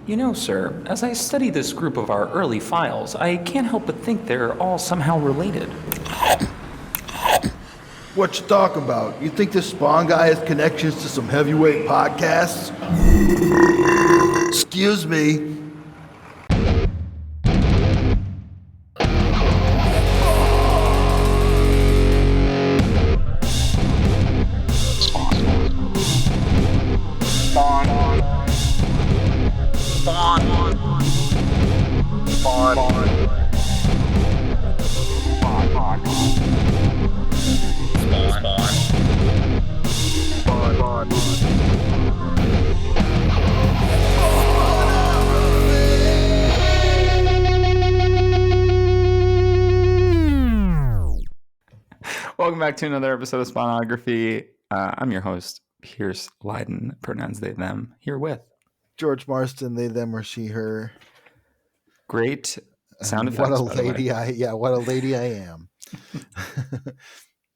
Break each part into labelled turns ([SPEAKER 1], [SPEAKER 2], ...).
[SPEAKER 1] You know, sir, as I study this group of our early files, I can't help but think they're all somehow related.
[SPEAKER 2] What you talking about? You think this Spawn guy has connections to some heavyweight podcasts? Excuse me.
[SPEAKER 1] Welcome back to another episode of Spawnography. I'm your host, Pierce Leiden, pronouns they, them, here with
[SPEAKER 2] George Marston, they, them, or she, her.
[SPEAKER 1] great sound effects.
[SPEAKER 2] What a
[SPEAKER 1] by the way.
[SPEAKER 2] lady what a lady I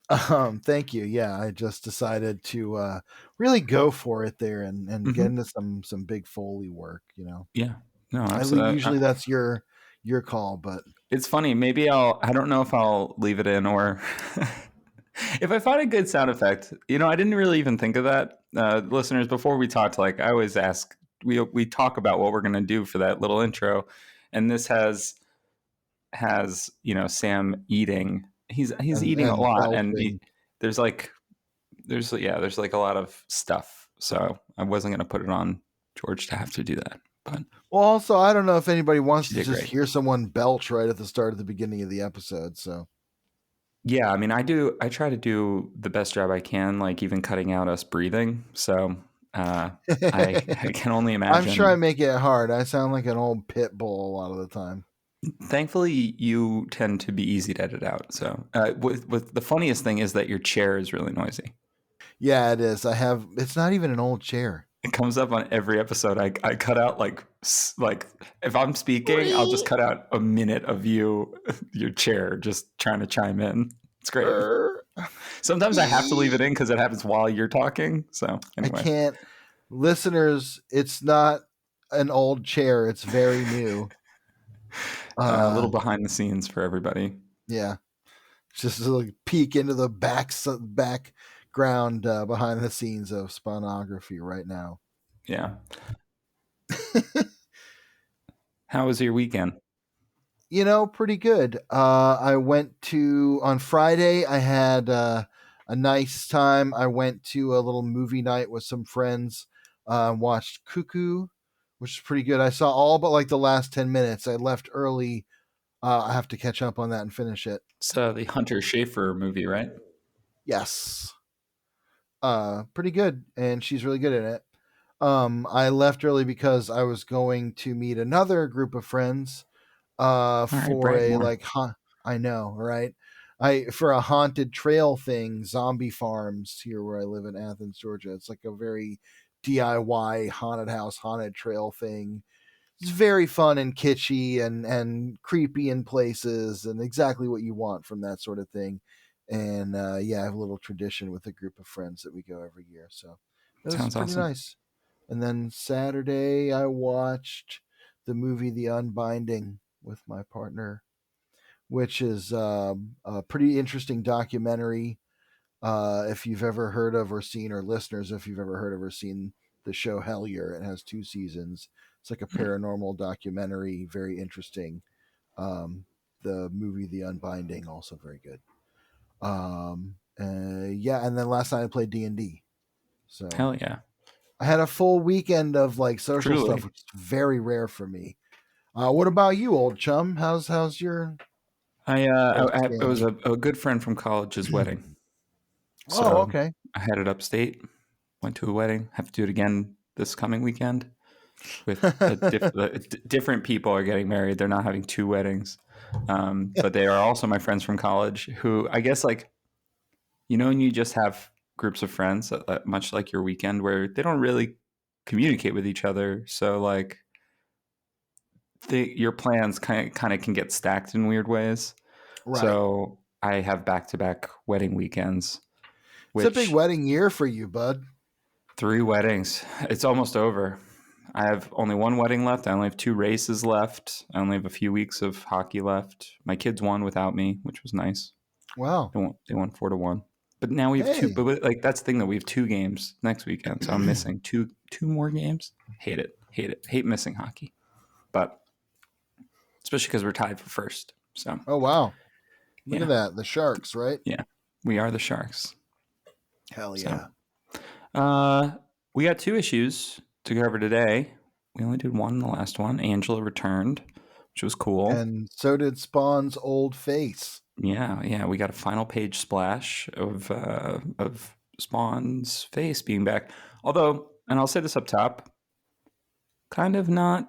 [SPEAKER 2] am. Thank you. Yeah, I just decided to really go for it there and get into some big Foley work, you know.
[SPEAKER 1] Yeah. No,
[SPEAKER 2] Usually that's your call, but
[SPEAKER 1] it's funny. Maybe I don't know if I'll leave it in or if I find a good sound effect. You know, I didn't really even think of that. Listeners, before we talked, like I always ask, we talk about what we're going to do for that little intro. And this has, you know, Sam eating. He's eating a lot. And there's like a lot of stuff. So I wasn't going to put it on George to have to do that. But
[SPEAKER 2] well, also, I don't know if anybody wants to just hear someone belch right at the start of the beginning of the episode. So,
[SPEAKER 1] yeah, I mean, I try to do the best job I can, like even cutting out us breathing. So I can only imagine.
[SPEAKER 2] I'm sure I make it hard. I sound like an old pit bull a lot of the time.
[SPEAKER 1] Thankfully, you tend to be easy to edit out. So with the funniest thing is that your chair is really noisy.
[SPEAKER 2] Yeah, it is. It's not even an old chair.
[SPEAKER 1] It comes up on every episode. I cut out like if I'm speaking, I'll just cut out a minute of your chair just trying to chime in. It's great. Sometimes I have to leave it in because it happens while you're talking. So anyway.
[SPEAKER 2] I can't. Listeners, it's not an old chair. It's very new.
[SPEAKER 1] A little behind the scenes for everybody.
[SPEAKER 2] Yeah. Just a little peek into the background behind the scenes of Spawnography right now.
[SPEAKER 1] Yeah. How was your weekend?
[SPEAKER 2] You know, pretty good. I went on Friday. I had a nice time. I went to a little movie night with some friends. Watched Cuckoo, which is pretty good. I saw all but like the last 10 minutes. I left early. I have to catch up on that and finish it.
[SPEAKER 1] It's the Hunter Schafer movie, right?
[SPEAKER 2] Yes. Pretty good, and she's really good in it. I left early because I was going to meet another group of friends for I know, right? For a haunted trail thing, Zombie Farms here where I live in Athens, Georgia. It's like a very DIY haunted house, haunted trail thing. It's very fun and kitschy and creepy in places and exactly what you want from that sort of thing. And I have a little tradition with a group of friends that we go every year. So it was pretty
[SPEAKER 1] awesome.
[SPEAKER 2] nice. And then Saturday I watched the movie The Unbinding with my partner, which is a pretty interesting documentary. If you've ever heard of or seen, or listeners, if you've ever heard of or seen the show Hellier, it has 2 seasons. It's like a paranormal documentary, very interesting. The movie The Unbinding, also very good. And then last night I played D&D. So
[SPEAKER 1] hell yeah.
[SPEAKER 2] I had a full weekend of like social stuff, which is very rare for me. What about you, old chum? How's your?
[SPEAKER 1] It was a good friend from college's wedding. So
[SPEAKER 2] okay.
[SPEAKER 1] I headed upstate, went to a wedding. Have to do it again this coming weekend. With different people are getting married. They're not having 2 weddings, but they are also my friends from college. Who I guess and you just have groups of friends, much like your weekend, where they don't really communicate with each other. So like your plans kind of can get stacked in weird ways. Right. So I have back-to-back wedding weekends.
[SPEAKER 2] It's a big wedding year for you, bud.
[SPEAKER 1] 3 weddings. It's almost over. I have only one wedding left. I only have 2 races left. I only have a few weeks of hockey left. My kids won without me, which was nice.
[SPEAKER 2] Wow.
[SPEAKER 1] They won 4-1. But now we have 2.
[SPEAKER 2] Hey.
[SPEAKER 1] But like that's the thing, that we have 2 games next weekend, so I'm missing two more games. Hate it. Hate it. Hate missing hockey. But especially because we're tied for first. So
[SPEAKER 2] Oh wow. Look
[SPEAKER 1] yeah,
[SPEAKER 2] at that. The Sharks, right?
[SPEAKER 1] yeah, we are the Sharks.
[SPEAKER 2] Hell
[SPEAKER 1] So
[SPEAKER 2] yeah.
[SPEAKER 1] we got 2 issues to cover today. We only did one in the last one. Angela returned, which was cool.
[SPEAKER 2] And so did Spawn's old face.
[SPEAKER 1] Yeah. We got a final page splash of Spawn's face being back. Although, and I'll say this up top, kind of not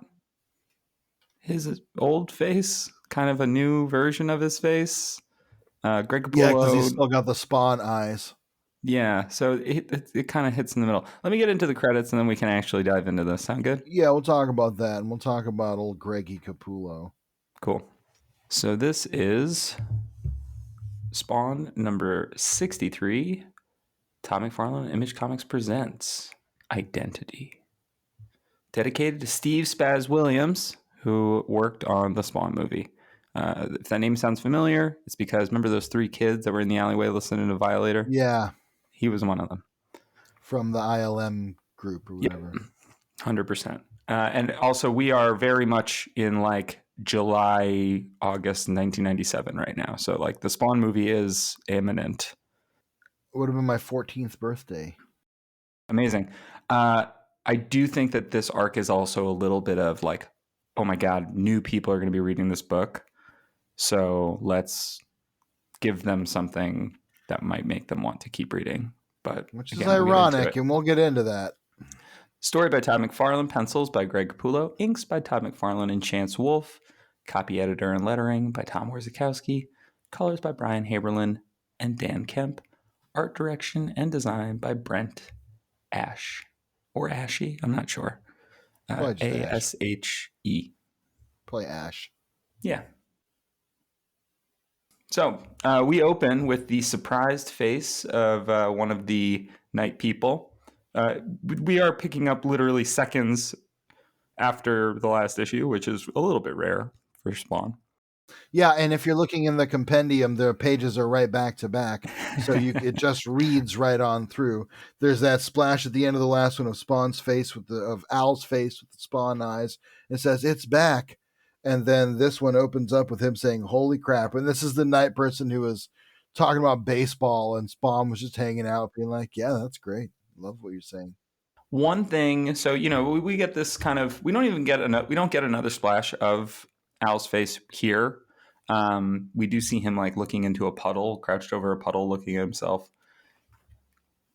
[SPEAKER 1] his old face, kind of a new version of his face. Greg
[SPEAKER 2] Yeah, because he's
[SPEAKER 1] Capullo,
[SPEAKER 2] still got the Spawn eyes.
[SPEAKER 1] yeah. So it kind of hits in the middle. Let me get into the credits, and then we can actually dive into this. Sound good?
[SPEAKER 2] Yeah, we'll talk about that, and we'll talk about old Greggy Capullo.
[SPEAKER 1] Cool. So this is Spawn number 63. Todd McFarlane Image Comics presents Identity. Dedicated to Steve Spaz Williams, who worked on the Spawn movie. If that name sounds familiar, it's because remember those 3 kids that were in the alleyway listening to Violator?
[SPEAKER 2] Yeah,
[SPEAKER 1] He was one of them.
[SPEAKER 2] from the ILM group or whatever.
[SPEAKER 1] Yep, 100%. And also, we are very much in like July, August 1997 right now. So, like, the Spawn movie is imminent.
[SPEAKER 2] It would have been my 14th birthday.
[SPEAKER 1] Amazing. I do think that this arc is also a little bit of like, oh my God, new people are going to be reading this book. So let's give them something that might make them want to keep reading. But
[SPEAKER 2] Which
[SPEAKER 1] again,
[SPEAKER 2] is
[SPEAKER 1] we'll get into
[SPEAKER 2] ironic,
[SPEAKER 1] it.
[SPEAKER 2] and we'll get into that.
[SPEAKER 1] Story by Todd McFarlane, pencils by Greg Capullo, inks by Todd McFarlane and Chance Wolfe, copy editor and lettering by Tom Warzikowski, colors by Brian Haberlin and Dan Kemp, art direction and design by Brent Ash. Or Ashy, I'm not sure. Ashe.
[SPEAKER 2] Play Ash.
[SPEAKER 1] Yeah. So we open with the surprised face of one of the night people. We are picking up literally seconds after the last issue, which is a little bit rare for Spawn.
[SPEAKER 2] Yeah, and if you're looking in the compendium, the pages are right back to back, so it just reads right on through. There's that splash at the end of the last one of Spawn's face of Al's face with the Spawn eyes. It says it's back, and then this one opens up with him saying "Holy crap!" And this is the night person who was talking about baseball, and Spawn was just hanging out, being like, "Yeah, that's great. Love what you're saying."
[SPEAKER 1] One thing, so we get this kind of we don't get another splash of Al's face here. We do see him like looking into a puddle, crouched over a puddle, looking at himself.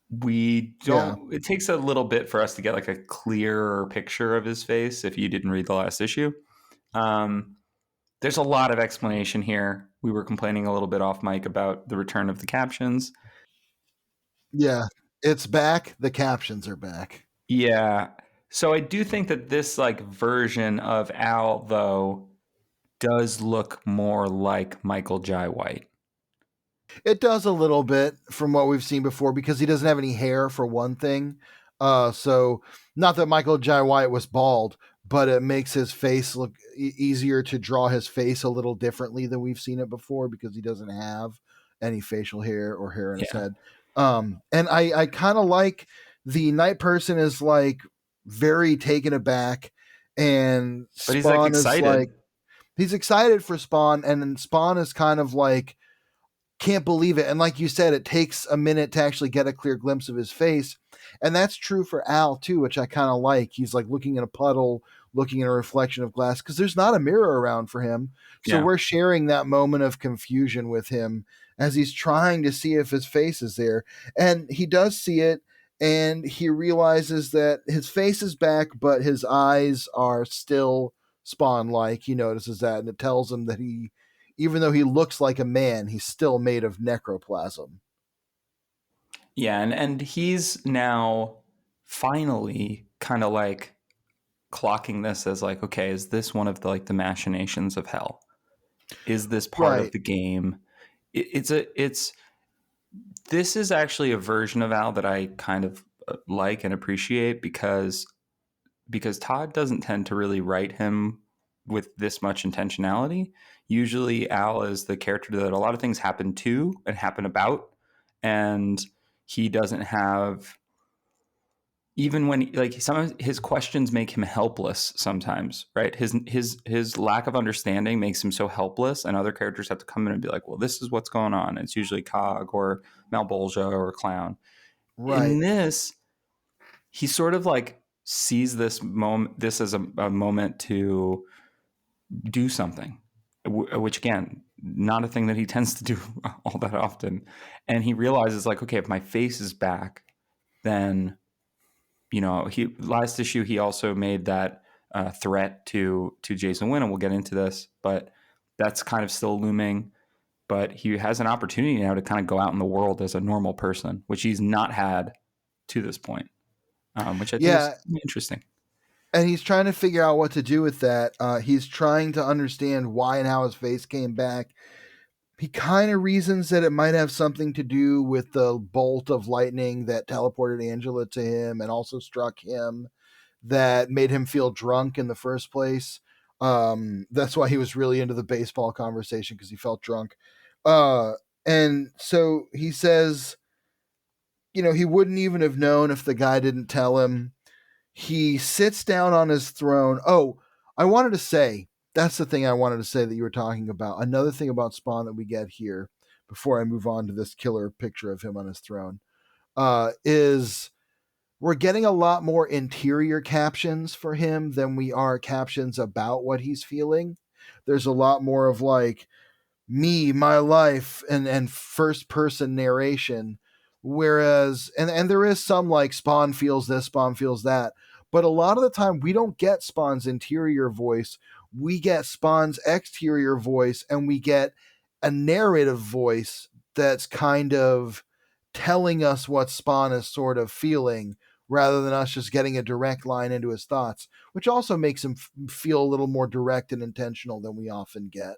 [SPEAKER 1] We don't. Yeah. It takes a little bit for us to get like a clearer picture of his face. If you didn't read the last issue, there's a lot of explanation here. We were complaining a little bit off mic about the return of the captions.
[SPEAKER 2] Yeah, it's back. The captions are back.
[SPEAKER 1] Yeah. So I do think that this like version of Al though does look more like Michael Jai White.
[SPEAKER 2] It does a little bit from what we've seen before because he doesn't have any hair for one thing. So not that Michael Jai White was bald, but it makes his face look easier to draw his face a little differently than we've seen it before because he doesn't have any facial hair or hair in his head. And I kind of like the night person is like very taken aback, and
[SPEAKER 1] but he's
[SPEAKER 2] Spawn
[SPEAKER 1] like excited.
[SPEAKER 2] is like he's excited for Spawn, and then Spawn is kind of like can't believe it. And like you said, it takes a minute to actually get a clear glimpse of his face. And that's true for Al too, which I kind of like. He's like looking in a puddle, looking in a reflection of glass because there's not a mirror around for him. So we're sharing that moment of confusion with him as he's trying to see if his face is there. And he does see it. And he realizes that his face is back, but his eyes are still Spawn-like. He notices that, and it tells him that even though he looks like a man, he's still made of necroplasm.
[SPEAKER 1] Yeah, and he's now finally kind of like clocking this as like, okay, is this one of the like the machinations of hell? Is this part of the game? This is actually a version of Al that I kind of like and appreciate because because Todd doesn't tend to really write him with this much intentionality. Usually, Al is the character that a lot of things happen to and happen about, and he doesn't have, even when, like, some of his questions make him helpless sometimes, right? His lack of understanding makes him so helpless, and other characters have to come in and be like, well, this is what's going on. It's usually Cog or Malbolgia or Clown.
[SPEAKER 2] Right.
[SPEAKER 1] In this, he sort of like sees this as a moment to do something, which again, not a thing that he tends to do all that often. And he realizes, like, okay, if my face is back, then, he last issue he also made that threat to Jason Wynn, and we'll get into this, but that's kind of still looming. But he has an opportunity now to kind of go out in the world as a normal person, which he's not had to this point, which I think is
[SPEAKER 2] Yeah.
[SPEAKER 1] interesting.
[SPEAKER 2] And he's trying to figure out what to do with that. He's trying to understand why and how his face came back. He kind of reasons that it might have something to do with the bolt of lightning that teleported Angela to him and also struck him, that made him feel drunk in the first place. That's why he was really into the baseball conversation, because he felt drunk. And so he says, he wouldn't even have known if the guy didn't tell him. He sits down on his throne. Oh, I wanted to say, that's the thing I wanted to say that you were talking about. Another thing about Spawn that we get here before I move on to this killer picture of him on his throne, is we're getting a lot more interior captions for him than we are captions about what he's feeling. There's a lot more of like me, my life, and first person narration. Whereas, and there is some like Spawn feels this, Spawn feels that, but a lot of the time we don't get Spawn's interior voice. We get Spawn's exterior voice, and we get a narrative voice that's kind of telling us what Spawn is sort of feeling, rather than us just getting a direct line into his thoughts, which also makes him feel a little more direct and intentional than we often get.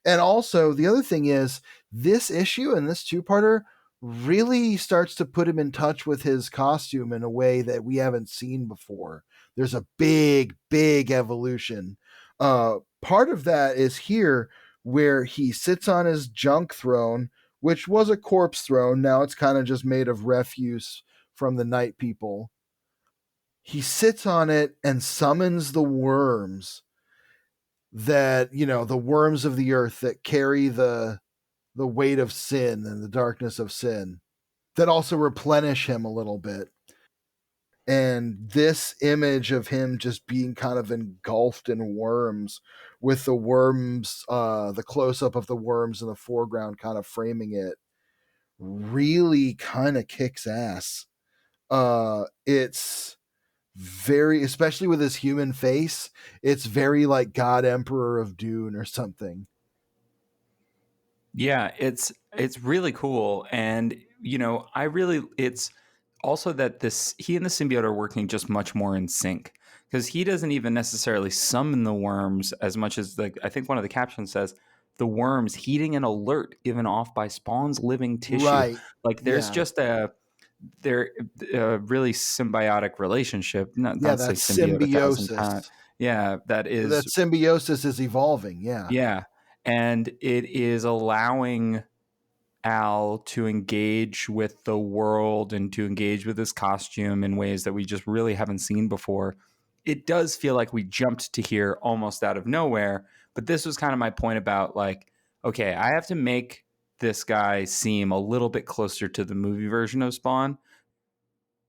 [SPEAKER 2] And also, the other thing is, this issue and this two-parter really starts to put him in touch with his costume in a way that we haven't seen before. There's a big, big evolution. Part of that is here, where he sits on his junk throne, which was a corpse throne. Now it's kind of just made of refuse from the Night People. He sits on it and summons the worms that, the worms of the earth that carry the weight of sin and the darkness of sin, that also replenish him a little bit. And this image of him just being kind of engulfed in worms, with the worms, the close up of the worms in the foreground kind of framing it, really kind of kicks ass. It's very, especially with his human face, it's very like God Emperor of Dune or something.
[SPEAKER 1] Yeah, it's really cool, and it's also that this he and the symbiote are working just much more in sync, because he doesn't even necessarily summon the worms as much as, like, I think one of the captions says, the worms heeding an alert given off by Spawn's living tissue.
[SPEAKER 2] Right.
[SPEAKER 1] Like, there's
[SPEAKER 2] Yeah.
[SPEAKER 1] just they're a really symbiotic relationship.
[SPEAKER 2] Yeah,
[SPEAKER 1] Not say
[SPEAKER 2] that
[SPEAKER 1] symbiote 1,000 times.
[SPEAKER 2] symbiosis.
[SPEAKER 1] Yeah, that
[SPEAKER 2] That
[SPEAKER 1] is.
[SPEAKER 2] symbiosis is evolving. Yeah.
[SPEAKER 1] Yeah, and it is allowing Al to engage with the world and to engage with his costume in ways that we just really haven't seen before. It does feel like we jumped to here almost out of nowhere, but this was kind of my point about, like, okay, I have to make this guy seem a little bit closer to the movie version of Spawn.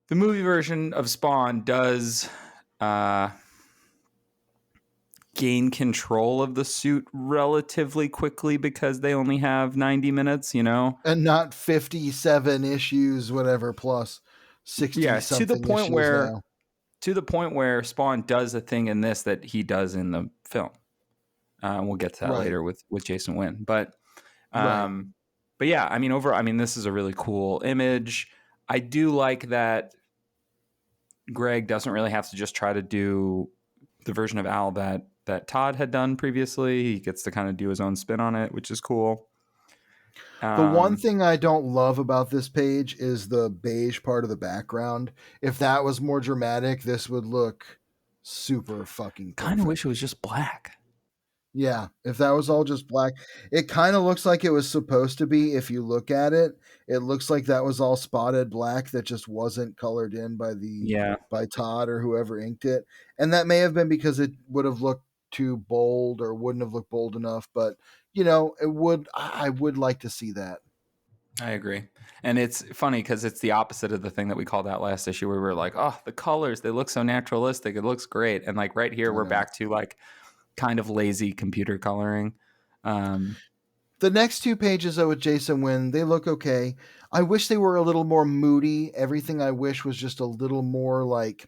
[SPEAKER 1] The movie version of Spawn does uh, gain control of the suit relatively quickly because they only have 90 minutes,
[SPEAKER 2] And not 57 issues, whatever, plus 60
[SPEAKER 1] Yeah,
[SPEAKER 2] something issues now.
[SPEAKER 1] to the point where Spawn does a thing in this that he does in the film. We'll get to that
[SPEAKER 2] Right.
[SPEAKER 1] later with Jason Wynn, but
[SPEAKER 2] Right.
[SPEAKER 1] um, yeah, I mean, this is a really cool image. I do like that Greg doesn't really have to just try to do the version of Al that Todd had done previously. He gets to kind of do his own spin on it, which is cool.
[SPEAKER 2] The one
[SPEAKER 1] Um,
[SPEAKER 2] thing I don't love about this page is the beige part of the background. If that was more dramatic, this would look super fucking
[SPEAKER 1] Kind of wish
[SPEAKER 2] perfect.
[SPEAKER 1] it was just black.
[SPEAKER 2] Yeah, if that was all just black, it kind of looks like it was supposed to be. If you look at it, it looks like that was all spotted black that just wasn't colored in
[SPEAKER 1] Yeah,
[SPEAKER 2] by Todd or whoever inked it, and that may have been because it would have looked too bold or wouldn't have looked bold enough. But it would. I would like to see that.
[SPEAKER 1] I agree. And it's funny because it's the opposite of the thing that we called out last issue where we were like, oh, the colors, they look so naturalistic. It looks great. And like right here,
[SPEAKER 2] I
[SPEAKER 1] we're
[SPEAKER 2] know.
[SPEAKER 1] back to like kind of lazy computer coloring.
[SPEAKER 2] The next 2 pages, though, with Jason Wynn, they look okay. I wish they were a little more moody. Everything I wish was just a little more like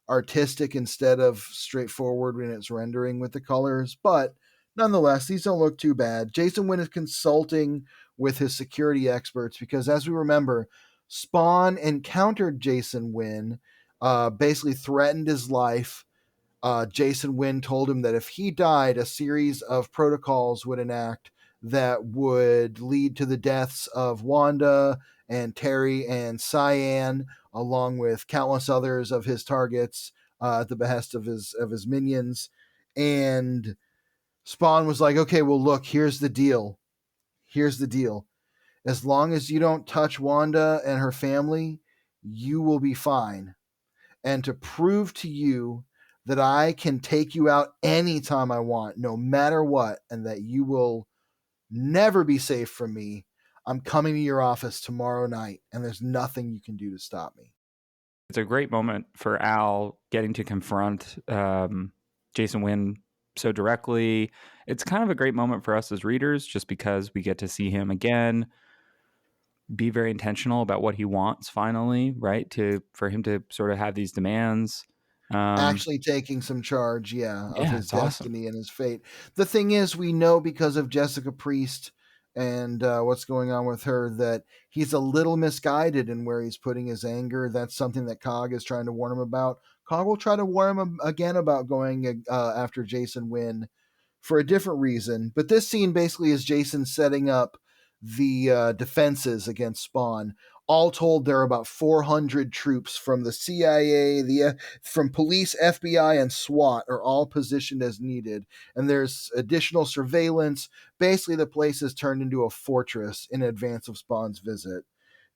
[SPEAKER 2] artistic instead of straightforward when it's rendering with the colors. But nonetheless, these don't look too bad. Jason Wynn is consulting with his security experts because, as we remember, Spawn encountered Jason Wynn, basically threatened his life. Jason Wynn told him that if he died, a series of protocols would enact that would lead to the deaths of Wanda and Terry and Cyan, along with countless others of his targets, at the behest of his minions. And Spawn was like, "Okay, well, look, here's the deal. Here's the deal. As long as you don't touch Wanda and her family, you will be fine. And to prove to you that I can take you out anytime I want, no matter what, and that you will never be safe from me, I'm coming to your office tomorrow night, and there's nothing you can do to stop me."
[SPEAKER 1] It's a great moment for Al getting to confront Jason Wynn so directly. It's kind of a great moment for us as readers just because we get to see him again be very intentional about what he wants finally, right? For him to sort of have these demands.
[SPEAKER 2] Actually taking some charge, yeah, of
[SPEAKER 1] Yeah,
[SPEAKER 2] his
[SPEAKER 1] it's awesome.
[SPEAKER 2] destiny and his fate. The thing is, we know because of Jessica Priest and what's going on with her that he's a little misguided in where he's putting his anger. That's something that Cog is trying to warn him about. Cog will try to warn him again about going after Jason Wynn for a different reason. But this scene basically is Jason setting up the defenses against Spawn. All told, there are about 400 troops from the CIA, from police, FBI, and SWAT are all positioned as needed. And there's additional surveillance. Basically, the place is turned into a fortress in advance of Spawn's visit.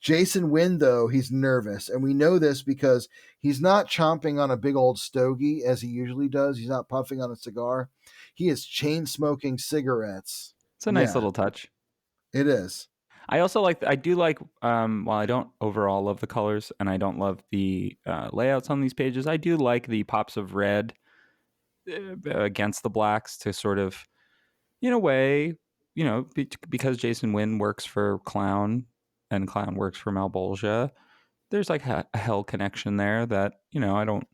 [SPEAKER 2] Jason Wynn, though, he's nervous. And we know this because he's not chomping on a big old stogie as he usually does. He's not puffing on a cigar. He is chain smoking cigarettes.
[SPEAKER 1] It's a nice
[SPEAKER 2] Yeah,
[SPEAKER 1] little touch.
[SPEAKER 2] it is.
[SPEAKER 1] I do like, while I don't overall love the colors and I don't love the layouts on these pages, I do like the pops of red against the blacks to sort of, in a way, because Jason Wynn works for Clown and Clown works for Malbolgia, there's like a hell connection there that, I don't,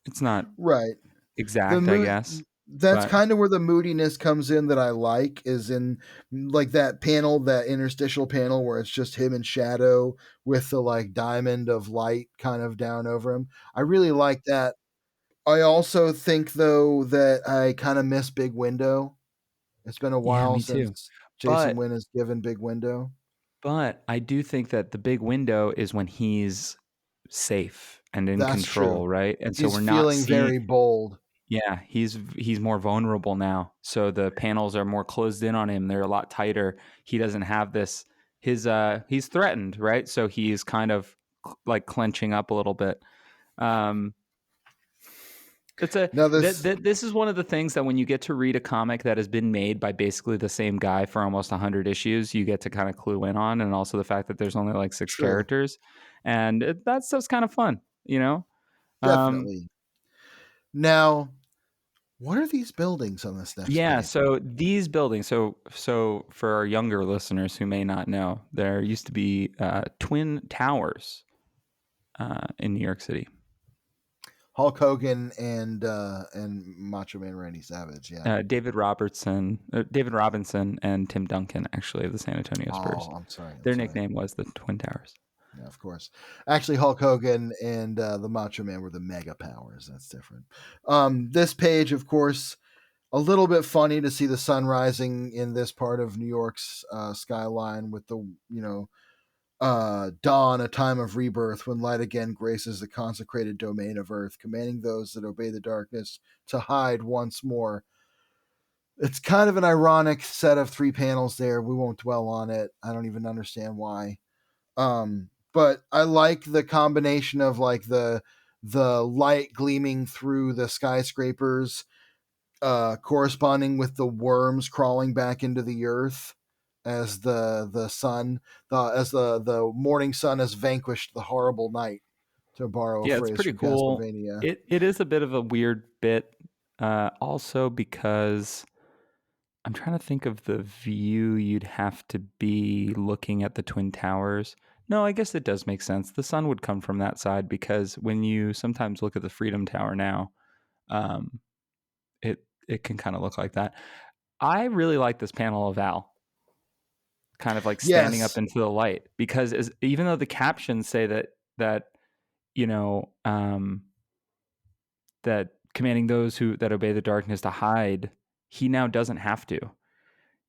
[SPEAKER 1] it's not
[SPEAKER 2] Right. The
[SPEAKER 1] exact, I
[SPEAKER 2] mood
[SPEAKER 1] guess,
[SPEAKER 2] That's
[SPEAKER 1] but
[SPEAKER 2] kind of where the moodiness comes in that I like is in like that panel, that interstitial panel where it's just him in shadow with the like diamond of light kind of down over him. I really like that. I also think though that I kind of miss Big Window. It's been a
[SPEAKER 1] yeah,
[SPEAKER 2] while
[SPEAKER 1] me too.
[SPEAKER 2] since Jason
[SPEAKER 1] But
[SPEAKER 2] Wynn has given Big Window.
[SPEAKER 1] But I do think that the big window is when he's safe and in
[SPEAKER 2] That's
[SPEAKER 1] control,
[SPEAKER 2] true.
[SPEAKER 1] right? And so
[SPEAKER 2] He's
[SPEAKER 1] we're not
[SPEAKER 2] feeling
[SPEAKER 1] seeing
[SPEAKER 2] very bold.
[SPEAKER 1] yeah, he's more vulnerable now. So the panels are more closed in on him. They're a lot tighter. He doesn't have this he's threatened, right? So he's kind of like clenching up a little bit. Um it's a
[SPEAKER 2] Now this
[SPEAKER 1] this is one of the things that when you get to read a comic that has been made by basically the same guy for almost 100 issues, you get to kind of clue in on, and also the fact that there's only like 6
[SPEAKER 2] True.
[SPEAKER 1] characters, and that stuff's kind of fun, you know. Um,
[SPEAKER 2] Definitely. Now, what are these buildings on this next
[SPEAKER 1] yeah,
[SPEAKER 2] page?
[SPEAKER 1] so these buildings, so for our younger listeners who may not know, there used to be twin towers in New York City.
[SPEAKER 2] Hulk Hogan and Macho Man Randy Savage. Yeah.
[SPEAKER 1] David Robinson, and Tim Duncan, actually, of the San Antonio Spurs.
[SPEAKER 2] Oh, I'm sorry. I'm
[SPEAKER 1] Their
[SPEAKER 2] sorry.
[SPEAKER 1] nickname was the Twin Towers.
[SPEAKER 2] Yeah, of course. Actually, Hulk Hogan and the Macho Man were the Mega Powers. That's different. This page, of course, a little bit funny to see the sun rising in this part of New York's skyline with the Dawn, a time of rebirth, when light again graces the consecrated domain of earth, commanding those that obey the darkness to hide once more. It's kind of an ironic set of 3 panels there. We won't dwell on it. I don't even understand why. But I like the combination of like the light gleaming through the skyscrapers, corresponding with the worms crawling back into the earth as the sun, as the morning sun has vanquished the horrible night, to borrow a
[SPEAKER 1] Yeah, it's
[SPEAKER 2] phrase
[SPEAKER 1] pretty
[SPEAKER 2] from
[SPEAKER 1] cool.
[SPEAKER 2] Castlevania.
[SPEAKER 1] It is a bit of a weird bit, also because I'm trying to think of the view you'd have to be looking at the Twin Towers. No, I guess it does make sense. The sun would come from that side because when you sometimes look at the Freedom Tower now, um, it can kind of look like that. I really like this panel of Val kind of like standing up
[SPEAKER 2] Yes.
[SPEAKER 1] into the light because even though the captions say that you know that commanding those who that obey the darkness to hide, he now doesn't have to.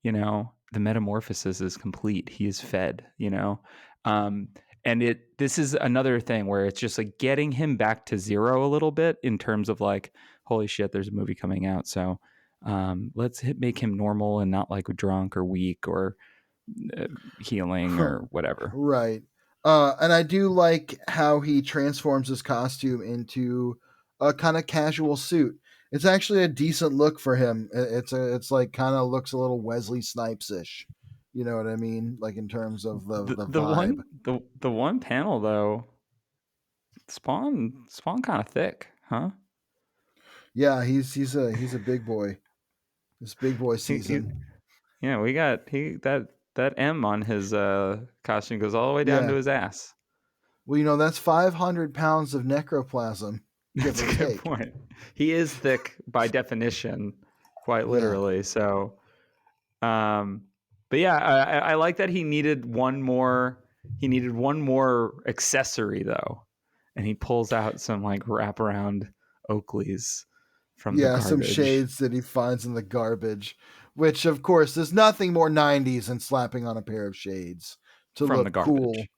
[SPEAKER 1] The metamorphosis is complete. He is fed. Um, and this is another thing where it's just like getting him back to zero a little bit in terms of like, holy shit, there's a movie coming out, so let's make him normal and not like drunk or weak or healing or whatever.
[SPEAKER 2] Right. And I do like how he transforms his costume into a kind of casual suit. It's actually a decent look for him. It's like kind of looks a little Wesley Snipes ish. You know what I mean? Like in terms of the
[SPEAKER 1] The
[SPEAKER 2] vibe.
[SPEAKER 1] the one panel though, Spawn kind of thick, huh?
[SPEAKER 2] Yeah, he's a big boy. It's big boy
[SPEAKER 1] He
[SPEAKER 2] season.
[SPEAKER 1] Yeah, we got that M on his costume goes all the way down to
[SPEAKER 2] Yeah.
[SPEAKER 1] his ass.
[SPEAKER 2] Well, that's 500 pounds of necroplasm, give
[SPEAKER 1] That's
[SPEAKER 2] or
[SPEAKER 1] a good
[SPEAKER 2] take.
[SPEAKER 1] point. He is thick by definition, quite
[SPEAKER 2] Yeah.
[SPEAKER 1] literally. So, um, but yeah, I like that he needed one more. He needed one more accessory though, and he pulls out some like wraparound Oakleys from the
[SPEAKER 2] Yeah, some
[SPEAKER 1] garbage
[SPEAKER 2] shades that he finds in the garbage, which of course there's nothing more 90s than slapping on a pair of shades to
[SPEAKER 1] from the
[SPEAKER 2] look cool.
[SPEAKER 1] garbage.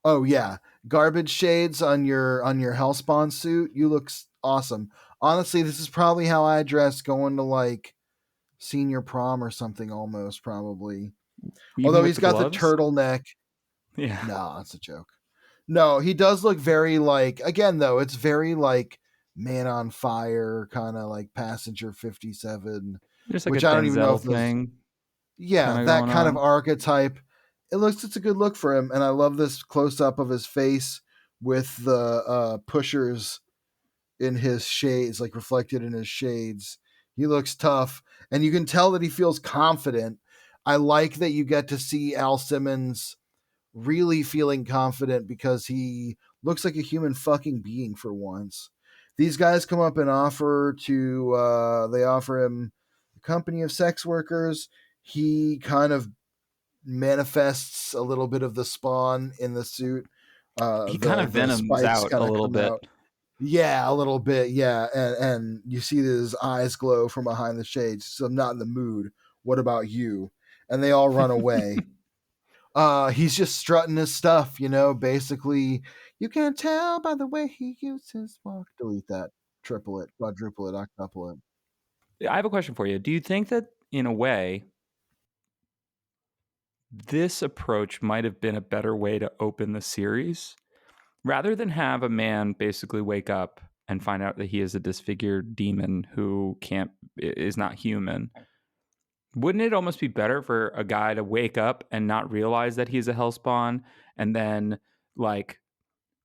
[SPEAKER 2] Oh yeah, garbage shades on your Hellspawn suit, you look awesome. Honestly, this is probably how I dress going to like senior prom or something almost probably.
[SPEAKER 1] Even
[SPEAKER 2] Although
[SPEAKER 1] with
[SPEAKER 2] he's
[SPEAKER 1] the
[SPEAKER 2] got the
[SPEAKER 1] gloves.
[SPEAKER 2] turtleneck.
[SPEAKER 1] Yeah,
[SPEAKER 2] No, that's a joke. No, he does look very like, again though, it's very like Man on Fire, kind of like Passenger 57,
[SPEAKER 1] there's like a
[SPEAKER 2] which I don't even know
[SPEAKER 1] Denzel
[SPEAKER 2] if those,
[SPEAKER 1] thing
[SPEAKER 2] yeah,
[SPEAKER 1] kind of
[SPEAKER 2] that
[SPEAKER 1] going
[SPEAKER 2] kind of
[SPEAKER 1] on
[SPEAKER 2] archetype. It's a good look for him, and I love this close up of his face with the pushers in his shades, like reflected in his shades. He looks tough, and you can tell that he feels confident. I like that you get to see Al Simmons really feeling confident because he looks like a human fucking being for once. These guys come up and they offer him a company of sex workers. He kind of manifests a little bit of the Spawn in the suit.
[SPEAKER 1] he kind of
[SPEAKER 2] The
[SPEAKER 1] venoms
[SPEAKER 2] spikes
[SPEAKER 1] out
[SPEAKER 2] kind
[SPEAKER 1] a
[SPEAKER 2] of
[SPEAKER 1] little
[SPEAKER 2] come
[SPEAKER 1] bit
[SPEAKER 2] out. Yeah, a little bit. Yeah, and you see his eyes glow from behind the shades. So I'm not in the mood. What about you? And they all run away. He's just strutting his stuff, basically. You can tell by the way he uses walk. Delete that. Triple it, quadruple it, octuple it.
[SPEAKER 1] I have a question for you. Do you think that in a way this approach might have been a better way to open the series rather than have a man basically wake up and find out that he is a disfigured demon who is not human? Wouldn't it almost be better for a guy to wake up and not realize that he's a hellspawn and then like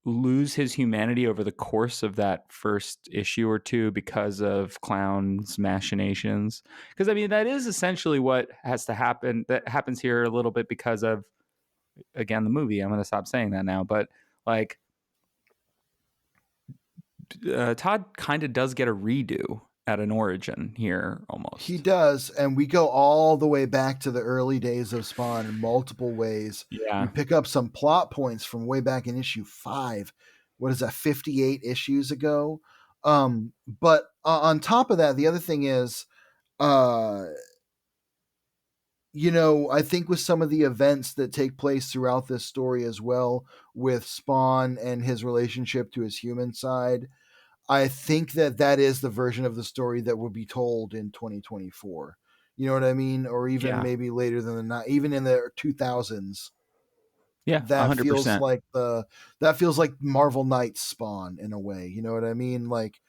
[SPEAKER 1] lose his humanity over the course of that first issue or two because of Clown's machinations? Because I mean, that is essentially what has to happen. That happens here a little bit because of, again, the movie. I'm going to stop saying that now, but like Todd kind of does get a redo at an origin here
[SPEAKER 2] He
[SPEAKER 1] almost.
[SPEAKER 2] does, and we go all the way back to the early days of Spawn in multiple ways. We
[SPEAKER 1] Yeah.
[SPEAKER 2] pick up some plot points from way back in issue 5. What is that, 58 issues ago? But on top of that, the other thing is, uh, I think with some of the events that take place throughout this story as well, with Spawn and his relationship to his human side, I think that is the version of the story that would be told in 2024. You know what I mean? Or even
[SPEAKER 1] Yeah.
[SPEAKER 2] maybe later than even in the 2000s.
[SPEAKER 1] Yeah,
[SPEAKER 2] That feels
[SPEAKER 1] 100%.
[SPEAKER 2] like Marvel Knights Spawn in a way. You know what I mean? Like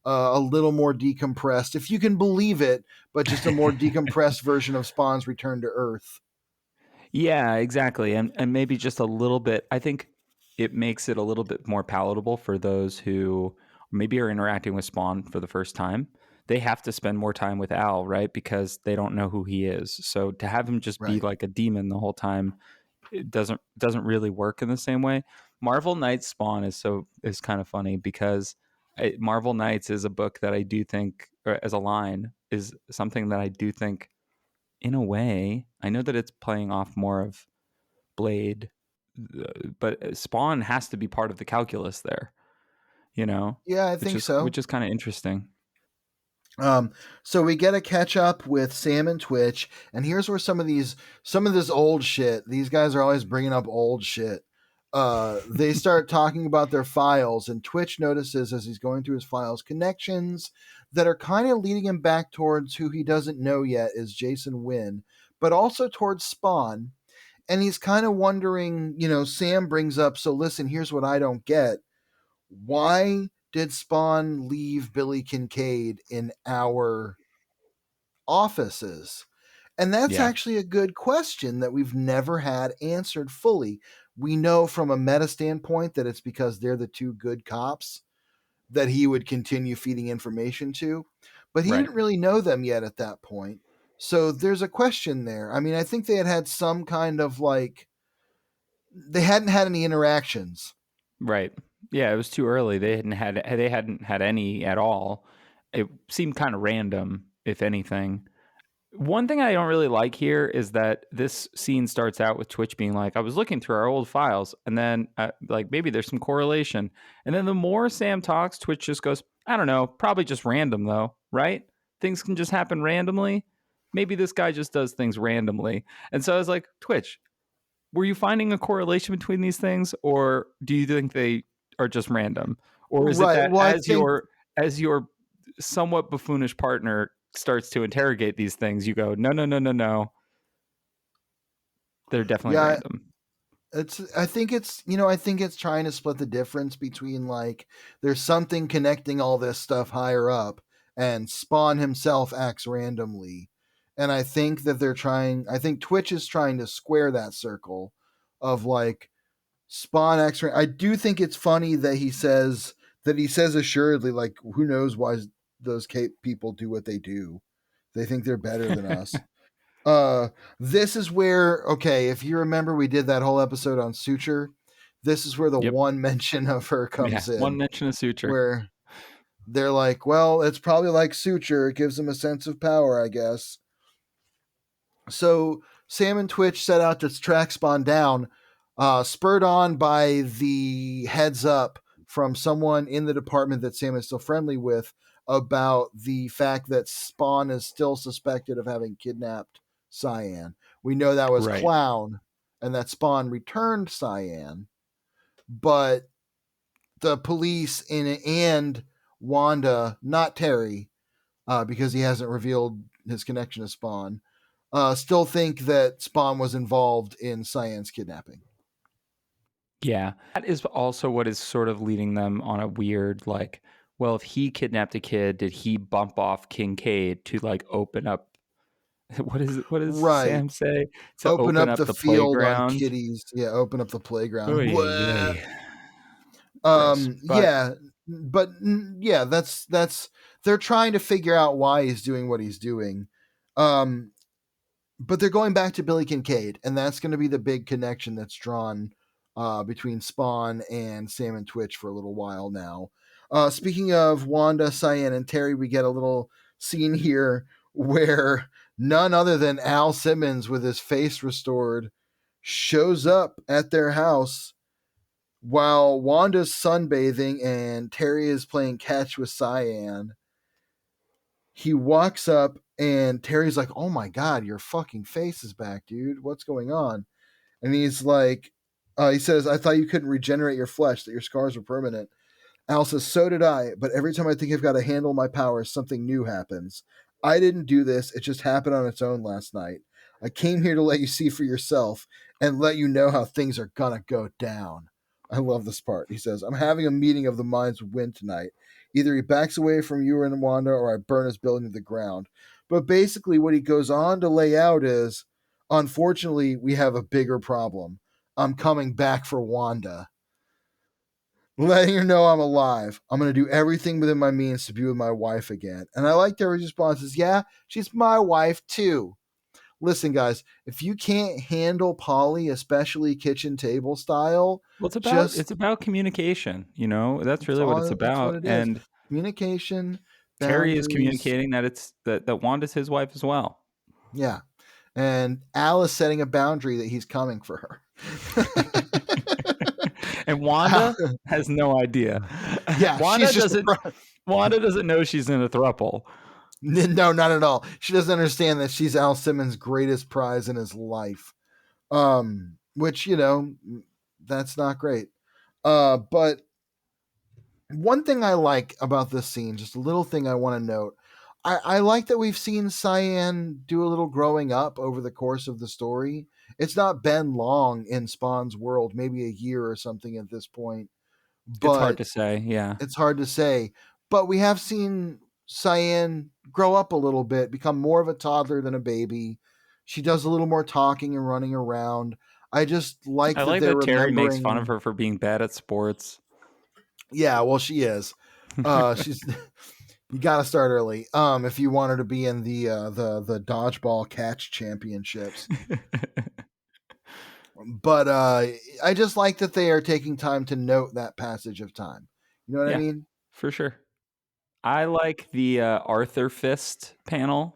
[SPEAKER 2] a little more decompressed, if you can believe it, but just a more decompressed version of Spawn's Return to Earth.
[SPEAKER 1] Yeah, exactly. And maybe just a little bit. I think it makes it a little bit more palatable for those who maybe are interacting with Spawn for the first time. They have to spend more time with Al, right? Because they don't know who he is. So to have him just be
[SPEAKER 2] Right.
[SPEAKER 1] like a demon the whole time, it doesn't really work in the same way. Marvel Knights Spawn is kind of funny because Marvel Knights is a book that I do think, or as a line, is something that I do think in a way, I know that it's playing off more of Blade, but Spawn has to be part of the calculus there, you know,
[SPEAKER 2] Yeah, I
[SPEAKER 1] which
[SPEAKER 2] think
[SPEAKER 1] is
[SPEAKER 2] so.
[SPEAKER 1] which is kind of interesting.
[SPEAKER 2] So we get a catch up with Sam and Twitch, and here's where some of this old shit. These guys are always bringing up old shit. They start talking about their files, and Twitch notices as he's going through his files connections that are kind of leading him back towards who he doesn't know yet is Jason Wynn, but also towards Spawn. And he's kind of wondering, Sam brings up, so listen, here's what I don't get. Why did Spawn leave Billy Kincaid in our offices? And that's
[SPEAKER 1] Yeah,
[SPEAKER 2] actually a good question that we've never had answered fully. We know from a meta standpoint that it's because they're the two good cops that he would continue feeding information to, but he
[SPEAKER 1] right,
[SPEAKER 2] didn't really know them yet at that point. So there's a question there. I mean, I think they had some kind of like, they hadn't had any interactions.
[SPEAKER 1] right. Yeah, it was too early. They hadn't had any at all. It seemed kind of random, if anything. One thing I don't really like here is that this scene starts out with Twitch being like, I was looking through our old files, and then like maybe there's some correlation. And then the more Sam talks, Twitch just goes, I don't know, probably just random though, right? Things can just happen randomly. Maybe this guy just does things randomly. And so I was like, Twitch, were you finding a correlation between these things, or do you think they are just random? Or is it
[SPEAKER 2] Right.
[SPEAKER 1] that
[SPEAKER 2] Well, I
[SPEAKER 1] as
[SPEAKER 2] think
[SPEAKER 1] your somewhat buffoonish partner starts to interrogate these things, you go, no, no, no, no, no, they're definitely
[SPEAKER 2] yeah,
[SPEAKER 1] random.
[SPEAKER 2] I think it's trying to split the difference between like there's something connecting all this stuff higher up and Spawn himself acts randomly. And I think Twitch is trying to square that circle of like Spawn acts I do think it's funny that he says assuredly like who knows why those people do what they do. They think they're better than us. Uh, this is where, okay, if you remember, we did that whole episode on Suture. This is where the
[SPEAKER 1] Yep.
[SPEAKER 2] one mention of her
[SPEAKER 1] Yeah.
[SPEAKER 2] comes
[SPEAKER 1] One
[SPEAKER 2] in,
[SPEAKER 1] mention of suture.
[SPEAKER 2] where they're like, well, it's probably like Suture. It gives them a sense of power, I guess. So Sam and Twitch set out to track Spawn down, spurred on by the heads up from someone in the department that Sam is still friendly with about the fact that Spawn is still suspected of having kidnapped Cyan. We know that was
[SPEAKER 1] Right.
[SPEAKER 2] Clown and that Spawn returned Cyan, but the police and Wanda, not Terry, because he hasn't revealed his connection to Spawn, still think that Spawn was involved in Cyan's kidnapping.
[SPEAKER 1] Yeah. That is also what is sort of leading them on a weird, like, well, if he kidnapped a kid, did he bump off Kincaid to like open up what does
[SPEAKER 2] Right.
[SPEAKER 1] Sam say? To
[SPEAKER 2] Open
[SPEAKER 1] open
[SPEAKER 2] up
[SPEAKER 1] up
[SPEAKER 2] the
[SPEAKER 1] the
[SPEAKER 2] field on
[SPEAKER 1] playground?
[SPEAKER 2] kitties. Yeah, open up the playground.
[SPEAKER 1] Oy, oy,
[SPEAKER 2] Blah.
[SPEAKER 1] oy. Gross. But
[SPEAKER 2] Yeah, but yeah, that's they're trying to figure out why he's doing what he's doing. Um but they're going back to Billy Kincaid, and that's going to be the big connection that's drawn between Spawn and Sam and Twitch for a little while now. Speaking of Wanda, Cyan, and Terry, we get a little scene here where none other than Al Simmons, with his face restored, shows up at their house while Wanda's sunbathing and Terry is playing catch with Cyan. he walks up and Terry's like, "Oh my god, your fucking face is back, dude. What's going on?" And he's like, he says, "I thought you couldn't regenerate your flesh, that your scars were permanent." Al says, "So did I, but every time I think I've got to handle my powers, something new happens. I didn't do this. It just happened on its own last night. I came here to let you see for yourself and let you know how things are gonna go down." I love this part. He says, "I'm having a meeting of the minds with Wynn tonight. Either he backs away from you and Wanda or I burn his building to the ground." But basically, what he goes on to lay out is, unfortunately, we have a bigger problem. I'm coming back for Wanda, letting her know I'm alive. I'm going to do everything within my means to be with my wife again. And I like Terry's response is, "Yeah, she's my wife too." Listen, guys, if you can't handle Polly, especially kitchen table style,
[SPEAKER 1] Well, it's
[SPEAKER 2] just
[SPEAKER 1] about communication. That's really what it's
[SPEAKER 2] that's what
[SPEAKER 1] about.
[SPEAKER 2] it is.
[SPEAKER 1] And
[SPEAKER 2] Communication,
[SPEAKER 1] Terry is
[SPEAKER 2] boundaries.
[SPEAKER 1] communicating that Wanda's his wife as well.
[SPEAKER 2] Yeah. And Al is setting a boundary that he's coming for her.
[SPEAKER 1] And
[SPEAKER 2] Al,
[SPEAKER 1] Wanda has no idea.
[SPEAKER 2] yeah, she's
[SPEAKER 1] Wanda
[SPEAKER 2] just
[SPEAKER 1] doesn't. Wanda doesn't know she's in a throuple.
[SPEAKER 2] no, not at all. She doesn't understand that she's Al Simmons' greatest prize in his life. Which, that's not great. But one thing I like about this scene, just a little thing I want to note. I like that we've seen Cyan do a little growing up over the course of the story. It's not been long in Spawn's world, maybe a year or something at this point,
[SPEAKER 1] It's hard
[SPEAKER 2] but
[SPEAKER 1] to say. Yeah,
[SPEAKER 2] it's hard to say. But we have seen Cyan grow up a little bit, become more of a toddler than a baby. She does a little more talking and running around. I just like
[SPEAKER 1] I
[SPEAKER 2] that
[SPEAKER 1] like
[SPEAKER 2] they're
[SPEAKER 1] that Terry makes fun of
[SPEAKER 2] remembering.
[SPEAKER 1] her for being bad at sports.
[SPEAKER 2] Yeah, well, she is. She's you got to start early. If you want her to be in the dodgeball catch championships. But I just like that they are taking time to note that passage of time. You know what I
[SPEAKER 1] Yeah,
[SPEAKER 2] mean?
[SPEAKER 1] for sure. I like the Arthur Fist panel,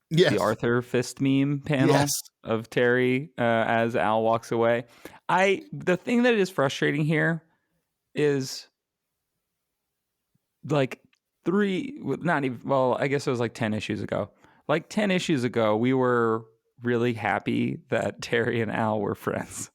[SPEAKER 1] the
[SPEAKER 2] Yes.
[SPEAKER 1] Arthur Fist meme panel
[SPEAKER 2] Yes.
[SPEAKER 1] of Terry as Al walks away. The thing that is frustrating here is like not even, well, I guess it was like 10 issues ago. Like 10 issues ago, we were really happy that Terry and Al were friends.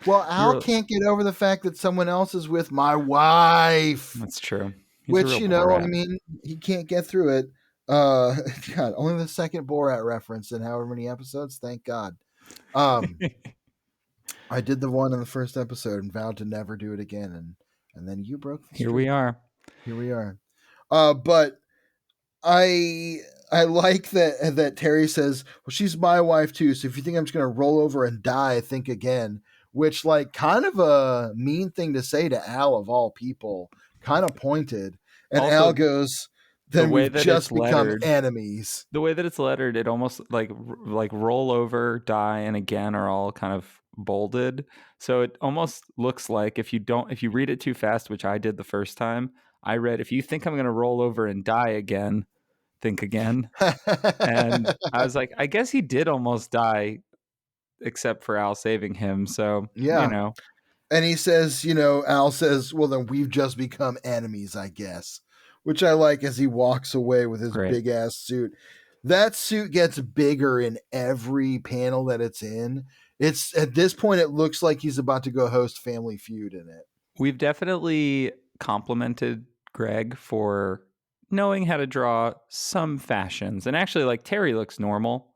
[SPEAKER 2] Well,
[SPEAKER 1] We
[SPEAKER 2] Al
[SPEAKER 1] were,
[SPEAKER 2] can't get over the fact that someone else is with my wife,
[SPEAKER 1] that's true. He's a
[SPEAKER 2] which,
[SPEAKER 1] real Borat.
[SPEAKER 2] I mean, he can't get through it. God, only the second Borat reference in however many episodes. Thank God. Um, I did the one in the first episode and vowed to never do it again, and then you broke the
[SPEAKER 1] Here we
[SPEAKER 2] streak.
[SPEAKER 1] are.
[SPEAKER 2] Here we are. But I I like that Terry says, "Well, she's my wife too. So if you think I'm just gonna roll over and die, think again." Which, like, kind of a mean thing to say to Al of all people. Kind of pointed. And Al
[SPEAKER 1] Also,
[SPEAKER 2] goes,
[SPEAKER 1] the
[SPEAKER 2] "Then
[SPEAKER 1] way
[SPEAKER 2] we've
[SPEAKER 1] that it's
[SPEAKER 2] just become
[SPEAKER 1] lettered,
[SPEAKER 2] enemies."
[SPEAKER 1] it almost like roll over, die, and again are all kind of bolded. So it almost looks like if you read it too fast, which I did the first time, I read, "If you think I'm going to roll over and die again, think again." And I was like, I guess he did almost die, except for Al saving him. So,
[SPEAKER 2] Yeah. And he says, Al says, "Well, then we've just become enemies, I guess." Which I like as he walks away with his
[SPEAKER 1] great.
[SPEAKER 2] big ass suit. That suit gets bigger in every panel that it's in. It's at this point, it looks like he's about to go host Family Feud in it.
[SPEAKER 1] We've definitely complimented Greg for knowing how to draw some fashions. And actually, like, Terry looks normal.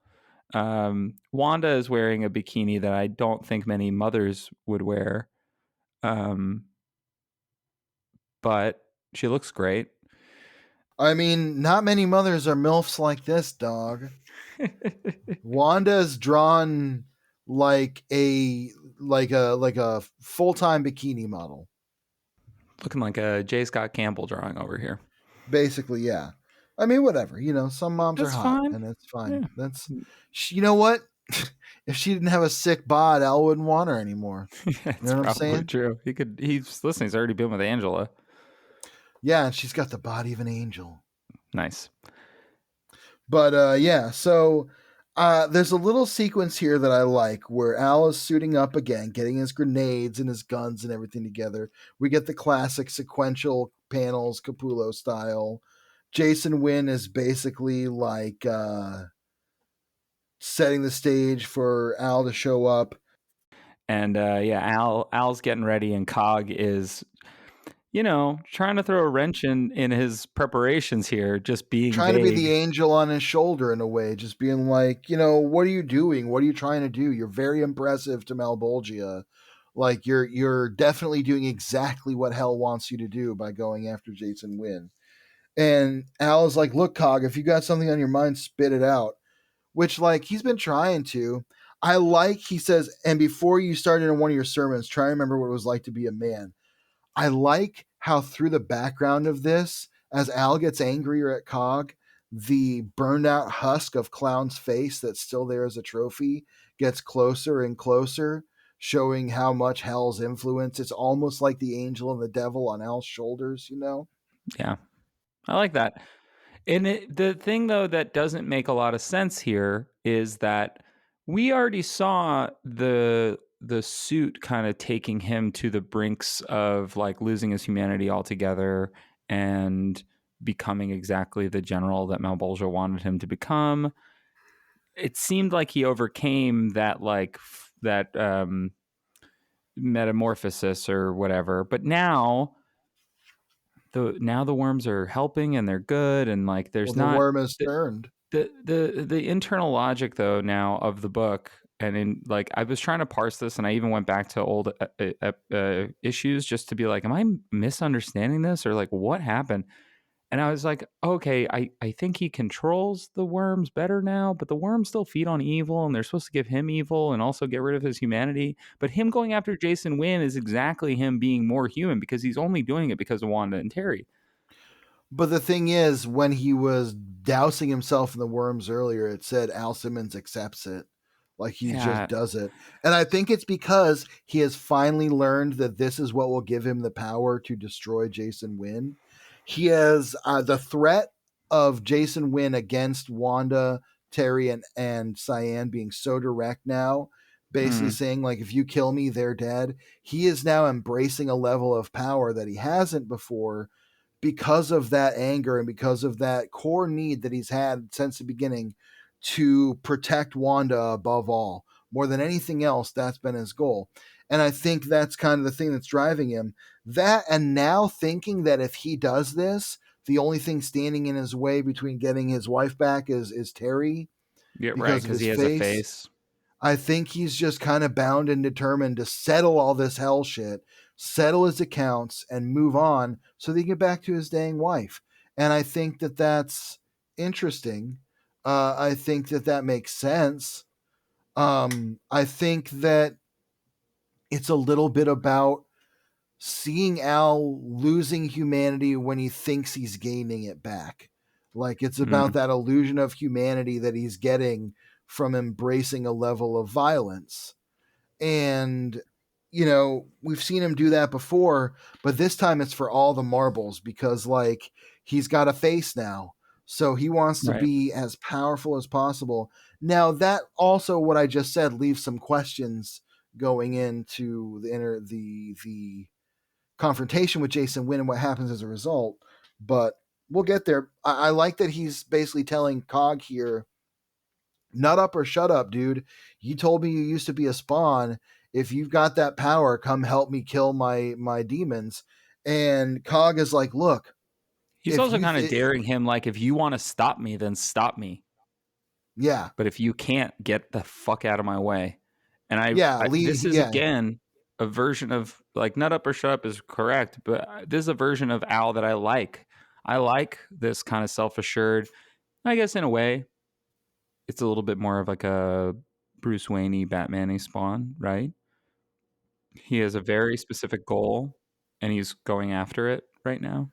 [SPEAKER 1] Wanda is wearing a bikini that I don't think many mothers would wear. But she looks great.
[SPEAKER 2] I mean, not many mothers are MILFs like this, dog. Wanda's drawn like a full-time bikini model.
[SPEAKER 1] Looking like a J. Scott Campbell drawing over here.
[SPEAKER 2] Basically, yeah. I mean, whatever. Some moms are
[SPEAKER 1] That's
[SPEAKER 2] hot,
[SPEAKER 1] fine.
[SPEAKER 2] and it's fine.
[SPEAKER 1] Yeah.
[SPEAKER 2] You know what? If she didn't have a sick bod, Al wouldn't want her anymore. You
[SPEAKER 1] It's
[SPEAKER 2] know what I'm
[SPEAKER 1] probably
[SPEAKER 2] saying?
[SPEAKER 1] true. He's already been with Angela.
[SPEAKER 2] Yeah, and she's got the body of an angel.
[SPEAKER 1] Nice.
[SPEAKER 2] But yeah, so there's a little sequence here that I like where Al is suiting up again, getting his grenades and his guns and everything together. We get the classic sequential panels, Capullo style. Jason Wynn is basically like setting the stage for Al to show up.
[SPEAKER 1] And Al's getting ready, and Cog is, trying to throw a wrench in his preparations here, just being
[SPEAKER 2] Trying to be the
[SPEAKER 1] vague.
[SPEAKER 2] angel on his shoulder in a way, just being like, what are you doing? What are you trying to do? You're very impressive to Malbolgia. Like you're definitely doing exactly what hell wants you to do by going after Jason Wynn. And Al is like, look, Cog, if you got something on your mind, spit it out. Which, like, he's been trying to. He says, and before you start into one of your sermons, try to remember what it was like to be a man. I like how through the background of this, as Al gets angrier at Cog, the burned out husk of Clown's face that's still there as a trophy gets closer and closer, showing how much Hell's influence. It's almost like the angel and the devil on Al's shoulders,
[SPEAKER 1] Yeah, I like that. And the thing, though, that doesn't make a lot of sense here is that we already saw the suit kind of taking him to the brinks of like losing his humanity altogether and becoming exactly the general that Malbolgia wanted him to become. It seemed like he overcame that metamorphosis or whatever, but now the worms are helping and they're good, and like
[SPEAKER 2] Well,
[SPEAKER 1] there's
[SPEAKER 2] the
[SPEAKER 1] not
[SPEAKER 2] worm has turned.
[SPEAKER 1] the internal logic though now of the book. And in like I was trying to parse this, and I even went back to old issues just to be like, am I misunderstanding this, or like what happened? And I was like, okay, I think he controls the worms better now, but the worms still feed on evil, and they're supposed to give him evil and also get rid of his humanity. But him going after Jason Wynn is exactly him being more human, because he's only doing it because of Wanda and Terry.
[SPEAKER 2] But the thing is, when he was dousing himself in the worms earlier, it said Al Simmons accepts it. Like he just
[SPEAKER 1] Yeah.
[SPEAKER 2] does it. And I think it's because he has finally learned that this is what will give him the power to destroy Jason Wynn. He has the threat of Jason Wynn against Wanda, Terry, and Cyan being so direct now, basically
[SPEAKER 1] Mm,
[SPEAKER 2] saying, like, if you kill me, they're dead. He is now embracing a level of power that he hasn't before because of that anger and because of that core need that he's had since the beginning to protect Wanda above all. More than anything else, that's been his goal. And I think that's kind of the thing that's driving him. That, and now thinking that if he does this, the only thing standing in his way between getting his wife back is Terry
[SPEAKER 1] yeah, right,
[SPEAKER 2] because of
[SPEAKER 1] because
[SPEAKER 2] his
[SPEAKER 1] he has a
[SPEAKER 2] face.
[SPEAKER 1] face.
[SPEAKER 2] I think he's just kind of bound and determined to settle all this hell shit, settle his accounts, and move on so they get back to his dang wife. And I think that that's interesting. I think that that makes sense. I think that it's a little bit about seeing Al losing humanity when he thinks he's gaining it back. Like it's about
[SPEAKER 1] Mm,
[SPEAKER 2] that illusion of humanity that he's getting from embracing a level of violence. And we've seen him do that before, but this time it's for all the marbles because like he's got a face now, so he wants to
[SPEAKER 1] right.
[SPEAKER 2] be as powerful as possible. Now that also, what I just said, leaves some questions going into the confrontation with Jason Wynn and what happens as a result, but we'll get there. I like that he's basically telling Cog here, nut up or shut up, dude. You told me you used to be a spawn. If you've got that power, come help me kill my demons. And Cog is like, look,
[SPEAKER 1] He's
[SPEAKER 2] if
[SPEAKER 1] also
[SPEAKER 2] you
[SPEAKER 1] kind of daring him, like, if you want to stop me, then stop me.
[SPEAKER 2] yeah,
[SPEAKER 1] But if you can't, get the fuck out of my way. And
[SPEAKER 2] yeah,
[SPEAKER 1] this is
[SPEAKER 2] yeah.
[SPEAKER 1] again a version of like nut up or shut up is correct, but this is a version of Al that I like. I like this kind of self assured. I guess in a way, it's a little bit more of like a Bruce Wayne-y, Batman-y Spawn, right? He has a very specific goal, and he's going after it right now.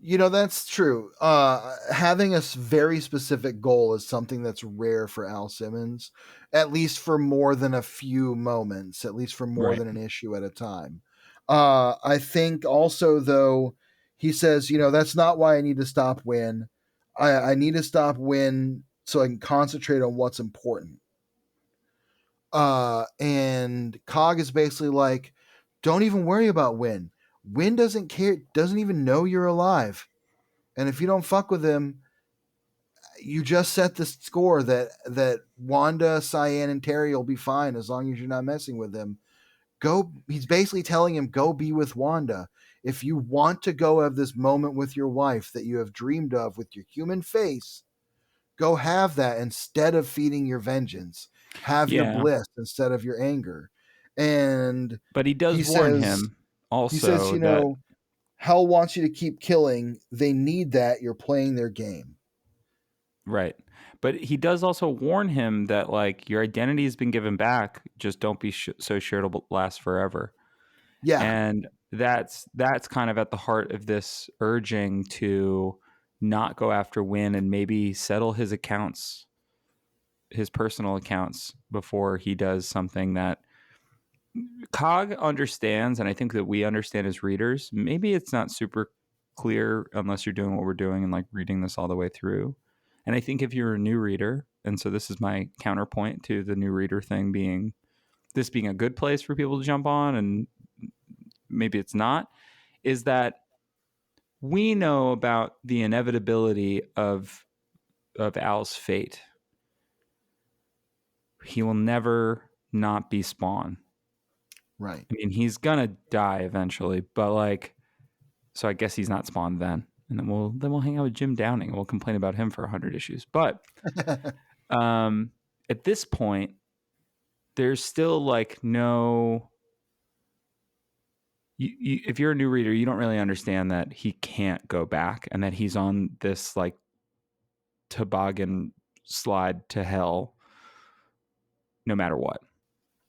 [SPEAKER 2] That's true. Having a very specific goal is something that's rare for Al Simmons, at least for more than a few moments, at least for more
[SPEAKER 1] Right.
[SPEAKER 2] than an issue at a time. I think also, though, he says, that's not why I need to stop Win. I need to stop Win so I can concentrate on what's important. And Cog is basically like, don't even worry about Win. Win doesn't care, doesn't even know you're alive. And if you don't fuck with him, you just set the score that Wanda, Cyan, and Terry will be fine as long as you're not messing with them. He's basically telling him, go be with Wanda. If you want to go have this moment with your wife that you have dreamed of with your human face, go have that instead of feeding your vengeance. Have your
[SPEAKER 1] Yeah.
[SPEAKER 2] bliss instead of your anger. And
[SPEAKER 1] But he does
[SPEAKER 2] he
[SPEAKER 1] warn
[SPEAKER 2] says,
[SPEAKER 1] him also
[SPEAKER 2] you
[SPEAKER 1] that,
[SPEAKER 2] know, hell wants you to keep killing. They need that. You're playing their game.
[SPEAKER 1] right. But he does also warn him that, like, your identity has been given back. Just don't be so sure it'll last forever.
[SPEAKER 2] Yeah.
[SPEAKER 1] And that's kind of at the heart of this urging to not go after Wynn and maybe settle his accounts, his personal accounts, before he does something that Cog understands, and I think that we understand as readers. Maybe it's not super clear unless you're doing what we're doing and like reading this all the way through. And I think if you're a new reader, and so this is my counterpoint to the new reader thing being this being a good place for people to jump on, and maybe it's not, is that we know about the inevitability of Al's fate. He will never not be Spawn.
[SPEAKER 2] Right.
[SPEAKER 1] I mean, he's gonna die eventually, but like, so I guess he's not Spawn then. And then we'll hang out with Jim Downing and we'll complain about him for 100 issues. But at this point, there's still like no. If you're a new reader, you don't really understand that he can't go back and that he's on this like toboggan slide to hell no matter what.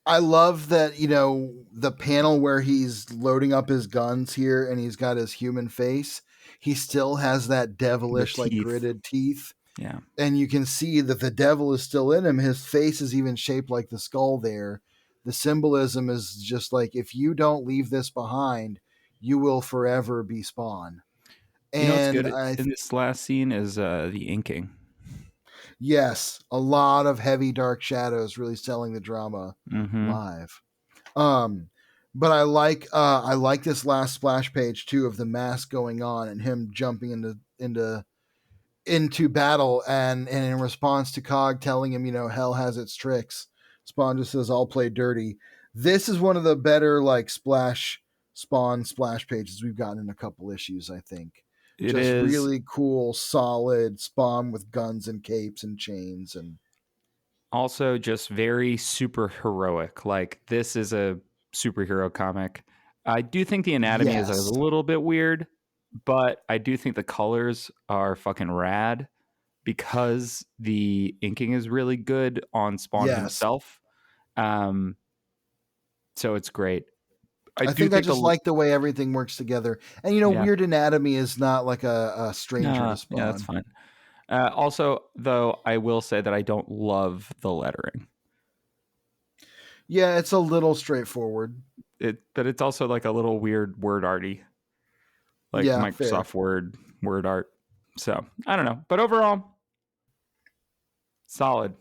[SPEAKER 2] I love that, the panel where he's loading up his guns here and he's got his human face. He still has that
[SPEAKER 1] The
[SPEAKER 2] devilish, like
[SPEAKER 1] teeth.
[SPEAKER 2] gritted teeth.
[SPEAKER 1] Yeah.
[SPEAKER 2] And you can see that the devil is still in him. His face is even shaped like the skull there. The symbolism is just like, if you don't leave this behind, you will forever be Spawn.
[SPEAKER 1] You know what's
[SPEAKER 2] And
[SPEAKER 1] good in this last scene is the inking.
[SPEAKER 2] yes, a lot of heavy dark shadows really selling the drama live. But I like this last splash page too of the mask going on and him jumping into battle, and in response to Cog telling him, hell has its tricks, Spawn just says, I'll play dirty. This is one of the better like Spawn splash pages we've gotten in a couple issues, I think.
[SPEAKER 1] It
[SPEAKER 2] Just
[SPEAKER 1] is
[SPEAKER 2] really cool, solid Spawn with guns and capes and chains, and
[SPEAKER 1] also just very super heroic. Like, this is a superhero comic. I do think the anatomy is a
[SPEAKER 2] yes.
[SPEAKER 1] little bit weird, but I do think the colors are fucking rad because the inking is really good on Spawn
[SPEAKER 2] Yes.
[SPEAKER 1] himself. So it's great. I
[SPEAKER 2] I
[SPEAKER 1] do
[SPEAKER 2] think I
[SPEAKER 1] think
[SPEAKER 2] just like the way everything works together. And
[SPEAKER 1] yeah.
[SPEAKER 2] weird anatomy is not like a stranger to Spawn.
[SPEAKER 1] Yeah, that's fine. Also, though, I will say that I don't love the lettering.
[SPEAKER 2] Yeah, it's a little straightforward.
[SPEAKER 1] But it's also like a little weird word arty, like
[SPEAKER 2] Yeah, fair.
[SPEAKER 1] Microsoft word art. So I don't know, but overall, solid.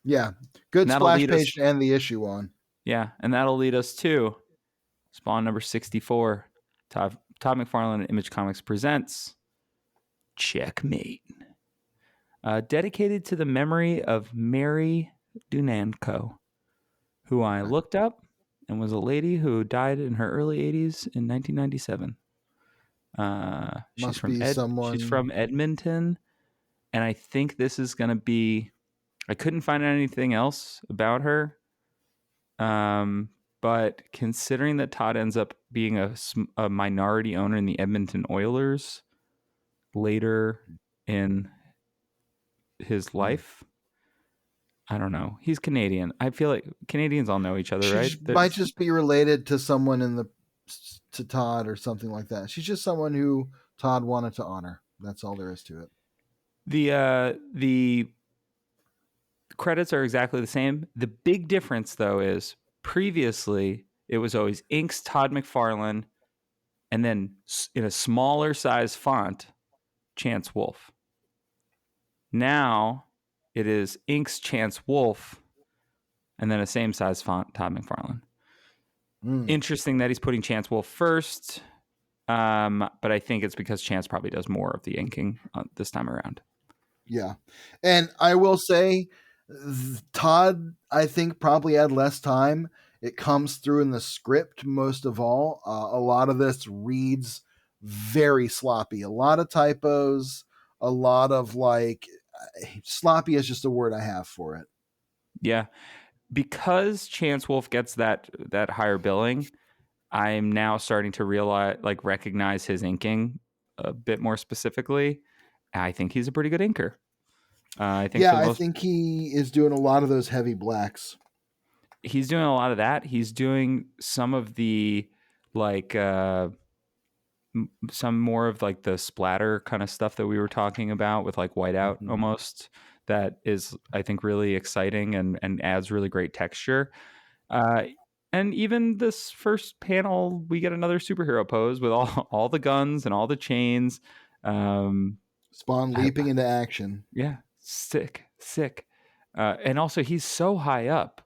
[SPEAKER 2] Yeah,
[SPEAKER 1] And
[SPEAKER 2] good
[SPEAKER 1] that'll
[SPEAKER 2] splash
[SPEAKER 1] lead us.
[SPEAKER 2] page to end the issue on.
[SPEAKER 1] Yeah, and that'll lead us to Spawn number 64. Todd McFarlane and Image Comics presents Checkmate, dedicated to the memory of Mary Dunanko, who I looked up and was a lady who died in her early 80s in 1997.
[SPEAKER 2] Must be someone.
[SPEAKER 1] She's from Edmonton, and I think this is going to be. I couldn't find anything else about her, but considering that Todd ends up being a minority owner in the Edmonton Oilers later in his life, I don't know. He's Canadian. I feel like Canadians all know each other,
[SPEAKER 2] She
[SPEAKER 1] right?
[SPEAKER 2] might just be related to someone to Todd or something like that. She's just someone who Todd wanted to honor. That's all there is to it.
[SPEAKER 1] The credits are exactly the same. The big difference, though, is previously it was always Inks Todd McFarlane, and then in a smaller size font, Chance Wolf. Now it is Inks Chance Wolf, and then a same size font, Todd McFarlane. Interesting that he's putting Chance Wolf first. But I think it's because Chance probably does more of the inking this time around.
[SPEAKER 2] Yeah. And I will say, Todd, I think, probably had less time. It comes through in the script most of all. A lot of this reads very sloppy, a lot of typos, a lot of like, sloppy is just a word I have for it.
[SPEAKER 1] Yeah, because Chance Wolf gets that higher billing, I'm now starting to recognize his inking a bit more specifically. I think he's a pretty good inker. I think
[SPEAKER 2] Yeah,
[SPEAKER 1] for the
[SPEAKER 2] I
[SPEAKER 1] most,
[SPEAKER 2] think he is doing a lot of those heavy blacks.
[SPEAKER 1] he's doing a lot of that. He's doing some of the like some more of like the splatter kind of stuff that we were talking about with like whiteout
[SPEAKER 2] Mm-hmm.
[SPEAKER 1] almost. That is, I think, really exciting and adds really great texture. Uh, and even this first panel, we get another superhero pose with all the guns and all the chains. Um,
[SPEAKER 2] Spawn
[SPEAKER 1] I,
[SPEAKER 2] leaping into action.
[SPEAKER 1] yeah, sick. And also, he's so high up.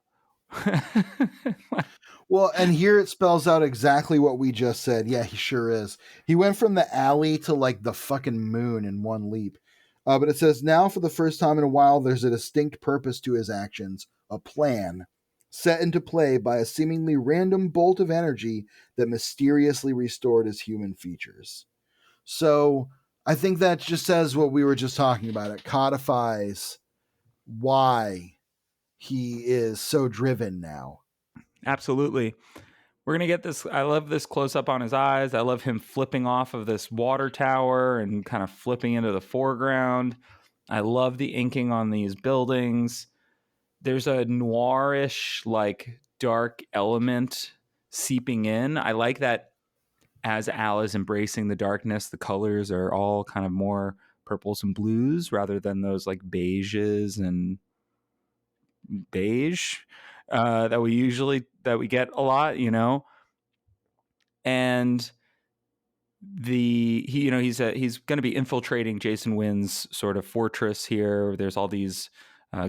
[SPEAKER 2] Well, and here it spells out exactly what we just said. Yeah, he sure is. He went from the alley to like the fucking moon in one leap. But it says now, for the first time in a while, there's a distinct purpose to his actions, a plan set into play by a seemingly random bolt of energy that mysteriously restored his human features. So I think that just says what we were just talking about. It codifies why he is so driven now.
[SPEAKER 1] Absolutely. We're going to get this. I love this close up on his eyes. I love him flipping off of this water tower and kind of flipping into the foreground. I love the inking on these buildings. There's a noirish, like dark element seeping in. I like that as Al is embracing the darkness, the colors are all kind of more purples and blues rather than those like beiges and beige that we get a lot, you know. And he's going to be infiltrating Jason Wynn's sort of fortress here. There's all these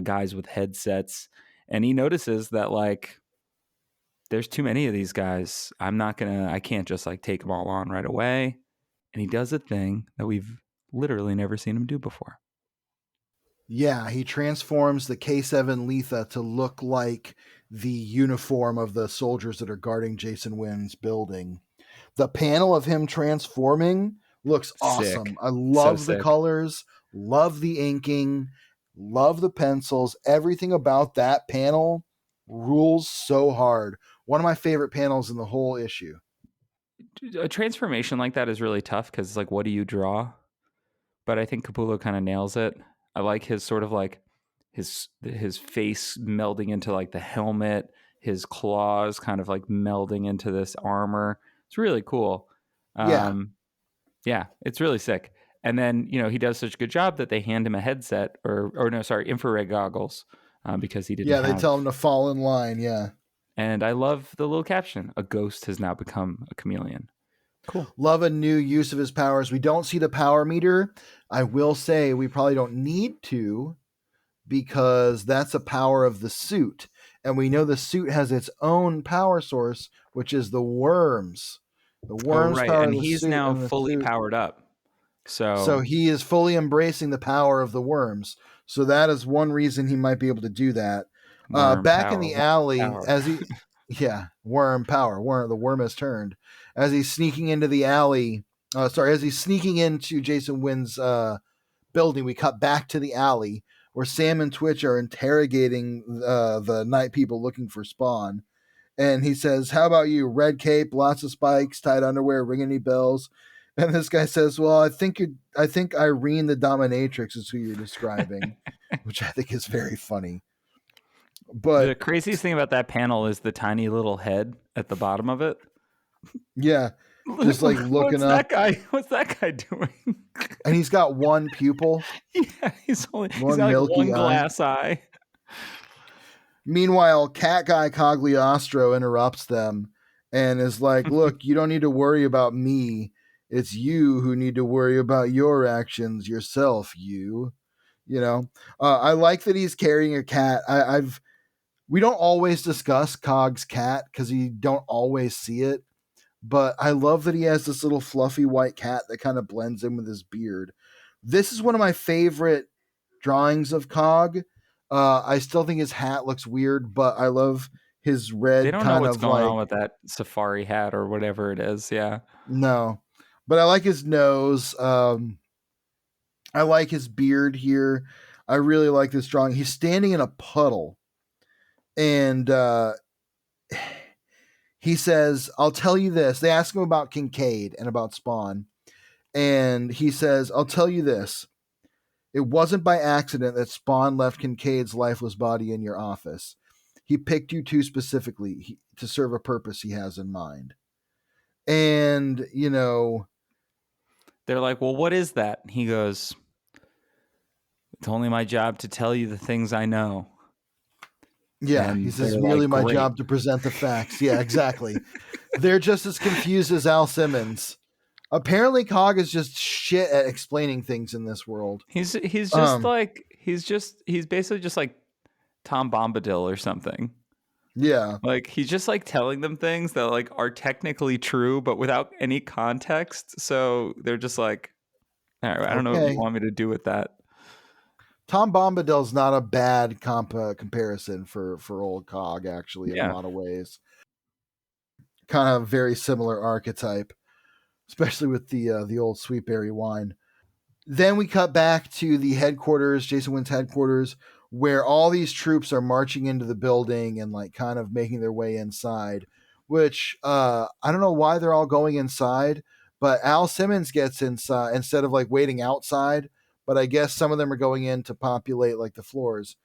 [SPEAKER 1] guys with headsets, and he notices that like there's too many of these guys. I can't just like take them all on right away. And he does a thing that we've literally never seen him do before.
[SPEAKER 2] Yeah, he transforms the K7 Letha to look like the uniform of the soldiers that are guarding Jason Wynn's building. The panel of him transforming looks awesome.
[SPEAKER 1] Sick.
[SPEAKER 2] I
[SPEAKER 1] So
[SPEAKER 2] love the
[SPEAKER 1] sick.
[SPEAKER 2] colors, love the inking, love the pencils. Everything about that panel rules so hard. One of my favorite panels in the whole issue.
[SPEAKER 1] A transformation like that is really tough because it's like, what do you draw? But I think Capullo kind of nails it. I like his sort of like his face melding into like the helmet, his claws kind of like melding into this armor. It's really cool.
[SPEAKER 2] Yeah.
[SPEAKER 1] Yeah, it's really sick. And then he does such a good job that they hand him a headset or no, sorry, infrared goggles because he didn't
[SPEAKER 2] Yeah, they
[SPEAKER 1] have.
[SPEAKER 2] tell him to fall in line. Yeah.
[SPEAKER 1] And I love the little caption: "A ghost has now become a chameleon." Cool.
[SPEAKER 2] Love a new use of his powers. We don't see the power meter. I will say we probably don't need to because that's a power of the suit. And we know the suit has its own power source, which is the worms. The
[SPEAKER 1] Oh,
[SPEAKER 2] worms
[SPEAKER 1] right.
[SPEAKER 2] power
[SPEAKER 1] And
[SPEAKER 2] the
[SPEAKER 1] he's
[SPEAKER 2] suit,
[SPEAKER 1] now
[SPEAKER 2] and the
[SPEAKER 1] fully
[SPEAKER 2] suit.
[SPEAKER 1] powered up.
[SPEAKER 2] So
[SPEAKER 1] So
[SPEAKER 2] he is fully embracing the power of the worms. So that is one reason he might be able to do that.
[SPEAKER 1] worm
[SPEAKER 2] Back in
[SPEAKER 1] power,
[SPEAKER 2] the
[SPEAKER 1] worm
[SPEAKER 2] alley,
[SPEAKER 1] power.
[SPEAKER 2] as he, yeah, worm power, worm, the worm has turned. As he's sneaking into the alley, as he's sneaking into Jason Wynn's building, we cut back to the alley where Sam and Twitch are interrogating the night people looking for Spawn. And he says, "How about you? Red cape, lots of spikes, tight underwear, ring any bells?" And this guy says, "Well, I think Irene the Dominatrix is who you're describing," which I think is very funny.
[SPEAKER 1] The
[SPEAKER 2] But
[SPEAKER 1] craziest thing about that panel is the tiny little head at the bottom of it.
[SPEAKER 2] yeah, just like looking
[SPEAKER 1] What's that
[SPEAKER 2] up,
[SPEAKER 1] guy? What's that guy doing?
[SPEAKER 2] and he's got one pupil,
[SPEAKER 1] Yeah, he's
[SPEAKER 2] one
[SPEAKER 1] got like
[SPEAKER 2] milky
[SPEAKER 1] one
[SPEAKER 2] eye.
[SPEAKER 1] glass eye.
[SPEAKER 2] Meanwhile, Cat Guy Cogliostro interrupts them and is like, "Look, you don't need to worry about me. It's you who need to worry about your actions yourself, you." I like that he's carrying a cat. We don't always discuss Cog's cat because you don't always see it. but I love that he has this little fluffy white cat that kind of blends in with his beard. This is one of my favorite drawings of Cog. I still think his hat looks weird, but I love his
[SPEAKER 1] They
[SPEAKER 2] red
[SPEAKER 1] don't know
[SPEAKER 2] kind
[SPEAKER 1] what's
[SPEAKER 2] of
[SPEAKER 1] going
[SPEAKER 2] like
[SPEAKER 1] on with that safari hat or whatever it is. Yeah.
[SPEAKER 2] no, but I like his nose. I like his beard here. I really like this drawing. He's standing in a puddle, and he says, "I'll tell you this." They ask him about Kincaid and about Spawn, and he says, "I'll tell you this. It wasn't by accident that Spawn left Kincaid's lifeless body in your office. He picked you two specifically to serve a purpose he has in mind." And,
[SPEAKER 1] They're like, well, what is that? He goes, it's only my job to tell you the things I know.
[SPEAKER 2] yeah, he
[SPEAKER 1] And
[SPEAKER 2] says,
[SPEAKER 1] they're
[SPEAKER 2] merely
[SPEAKER 1] like,
[SPEAKER 2] my
[SPEAKER 1] great.
[SPEAKER 2] job to present the facts. Yeah, exactly. They're just as confused as Al Simmons. Apparently, Cog is just shit at explaining things in this world.
[SPEAKER 1] He's just like he's basically just like Tom Bombadil or something.
[SPEAKER 2] Yeah.
[SPEAKER 1] Like he's just like telling them things that like are technically true, but without any context. So they're just like, all right, I don't know what you
[SPEAKER 2] Okay.
[SPEAKER 1] want me to do with that.
[SPEAKER 2] Tom Bombadil's not a bad comparison for old Cog, actually, in a
[SPEAKER 1] Yeah.
[SPEAKER 2] lot of ways. Kind of very similar archetype, especially with the old Sweetberry wine. Then we cut back to the headquarters, Jason Wynn's headquarters, where all these troops are marching into the building and like kind of making their way inside. Which I don't know why they're all going inside, but Al Simmons gets inside instead of like waiting outside. But I guess some of them are going in to populate like the floors.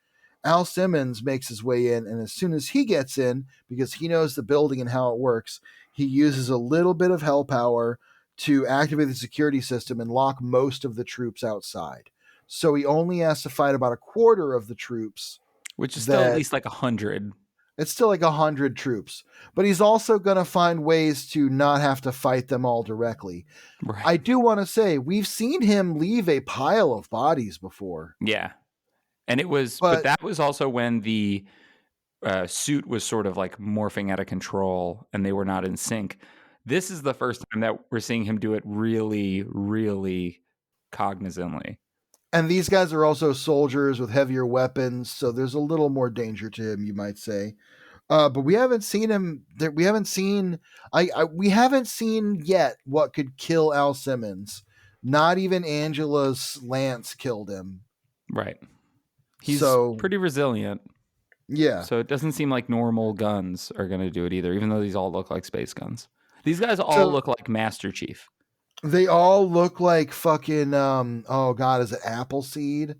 [SPEAKER 2] Al Simmons makes his way in, and as soon as he gets in, because he knows the building and how it works, he uses a little bit of hell power to activate the security system and lock most of the troops outside. So he only has to fight about a quarter of the troops.
[SPEAKER 1] Which is still at
[SPEAKER 2] That
[SPEAKER 1] least like 100.
[SPEAKER 2] it's still like 100 troops, but he's also going to find ways to not have to fight them all directly.
[SPEAKER 1] Right.
[SPEAKER 2] I do want to say we've seen him leave a pile of bodies before.
[SPEAKER 1] Yeah. And it was, but that was also when the suit was sort of like morphing out of control and they were not in sync. This is the first time that we're seeing him do it really, really cognizantly.
[SPEAKER 2] And these guys are also soldiers with heavier weapons, so there's a little more danger to him, you might say. But we haven't seen him. We haven't seen. We haven't seen yet what could kill Al Simmons. Not even Angela's lance killed him.
[SPEAKER 1] Right. He's pretty resilient.
[SPEAKER 2] Yeah.
[SPEAKER 1] So it doesn't seem like normal guns are going to do it either, even though these all look like space guns. These guys all look like Master Chief.
[SPEAKER 2] They all look like fucking. Oh God, is it Appleseed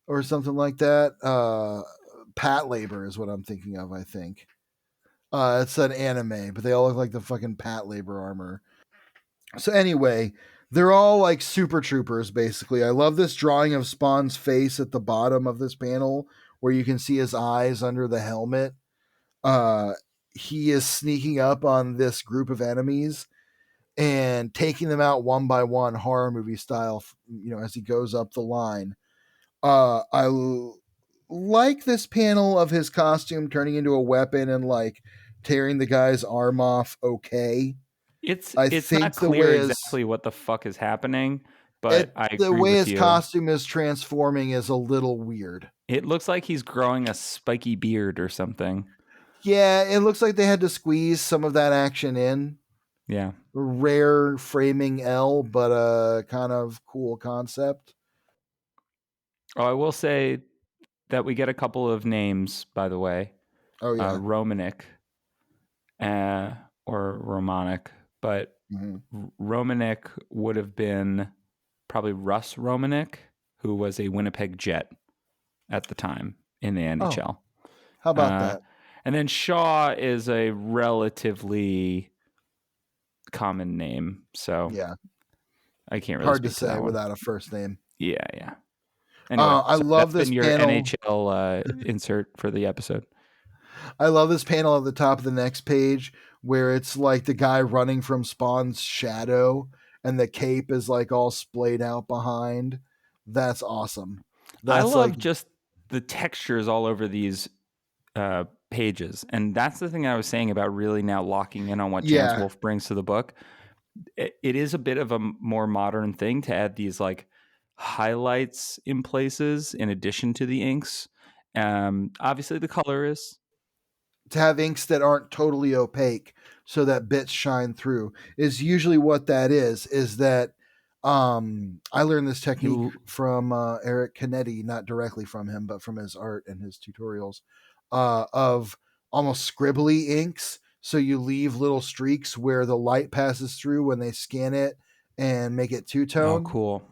[SPEAKER 2] or something like that? Pat Labor is what I'm thinking of. I think. It's an anime, but they all look like the fucking Pat Labor armor. So anyway, they're all like super troopers, basically. I love this drawing of Spawn's face at the bottom of this panel where you can see his eyes under the helmet. He is sneaking up on this group of enemies and taking them out one by one, horror movie style, as he goes up the line. Like this panel of his costume turning into a weapon and like tearing the guy's arm off. Okay.
[SPEAKER 1] It's not clear exactly what the fuck is happening, but I agree with you.
[SPEAKER 2] The way his costume is transforming is a little weird.
[SPEAKER 1] It looks like he's growing a spiky beard or something.
[SPEAKER 2] Yeah, it looks like they had to squeeze some of that action in.
[SPEAKER 1] Yeah.
[SPEAKER 2] Rare framing L, but a kind of cool concept.
[SPEAKER 1] Oh, I will say that we get a couple of names, by the way.
[SPEAKER 2] Oh, yeah.
[SPEAKER 1] Romanik or Romanic, but Romanik would have been probably Russ Romanik, who was a Winnipeg Jet at the time in the NHL.
[SPEAKER 2] Oh, how about that?
[SPEAKER 1] And then Shaw is a relatively common name, so
[SPEAKER 2] yeah,
[SPEAKER 1] I can't really
[SPEAKER 2] hard to
[SPEAKER 1] speak
[SPEAKER 2] say
[SPEAKER 1] that
[SPEAKER 2] without a first name.
[SPEAKER 1] Yeah. Anyway,
[SPEAKER 2] I love this
[SPEAKER 1] your
[SPEAKER 2] panel.
[SPEAKER 1] NHL insert for the episode.
[SPEAKER 2] I love this panel at the top of the next page where it's like the guy running from Spawn's shadow and the cape is like all splayed out behind. That's awesome.
[SPEAKER 1] I love just the textures all over these pages. And that's the thing I was saying about really now locking in on what Chance
[SPEAKER 2] Yeah,
[SPEAKER 1] Wolf brings to the book. It is a bit of a more modern thing to add these like highlights in places in addition to the inks. Obviously the color is
[SPEAKER 2] to have inks that aren't totally opaque so that bits shine through is usually what that is that I learned this technique
[SPEAKER 1] you
[SPEAKER 2] from Eric Canetti, not directly from him but from his art and his tutorials, of almost scribbly inks, so you leave little streaks where the light passes through when they scan it and make it
[SPEAKER 1] oh
[SPEAKER 2] two-tone.
[SPEAKER 1] cool.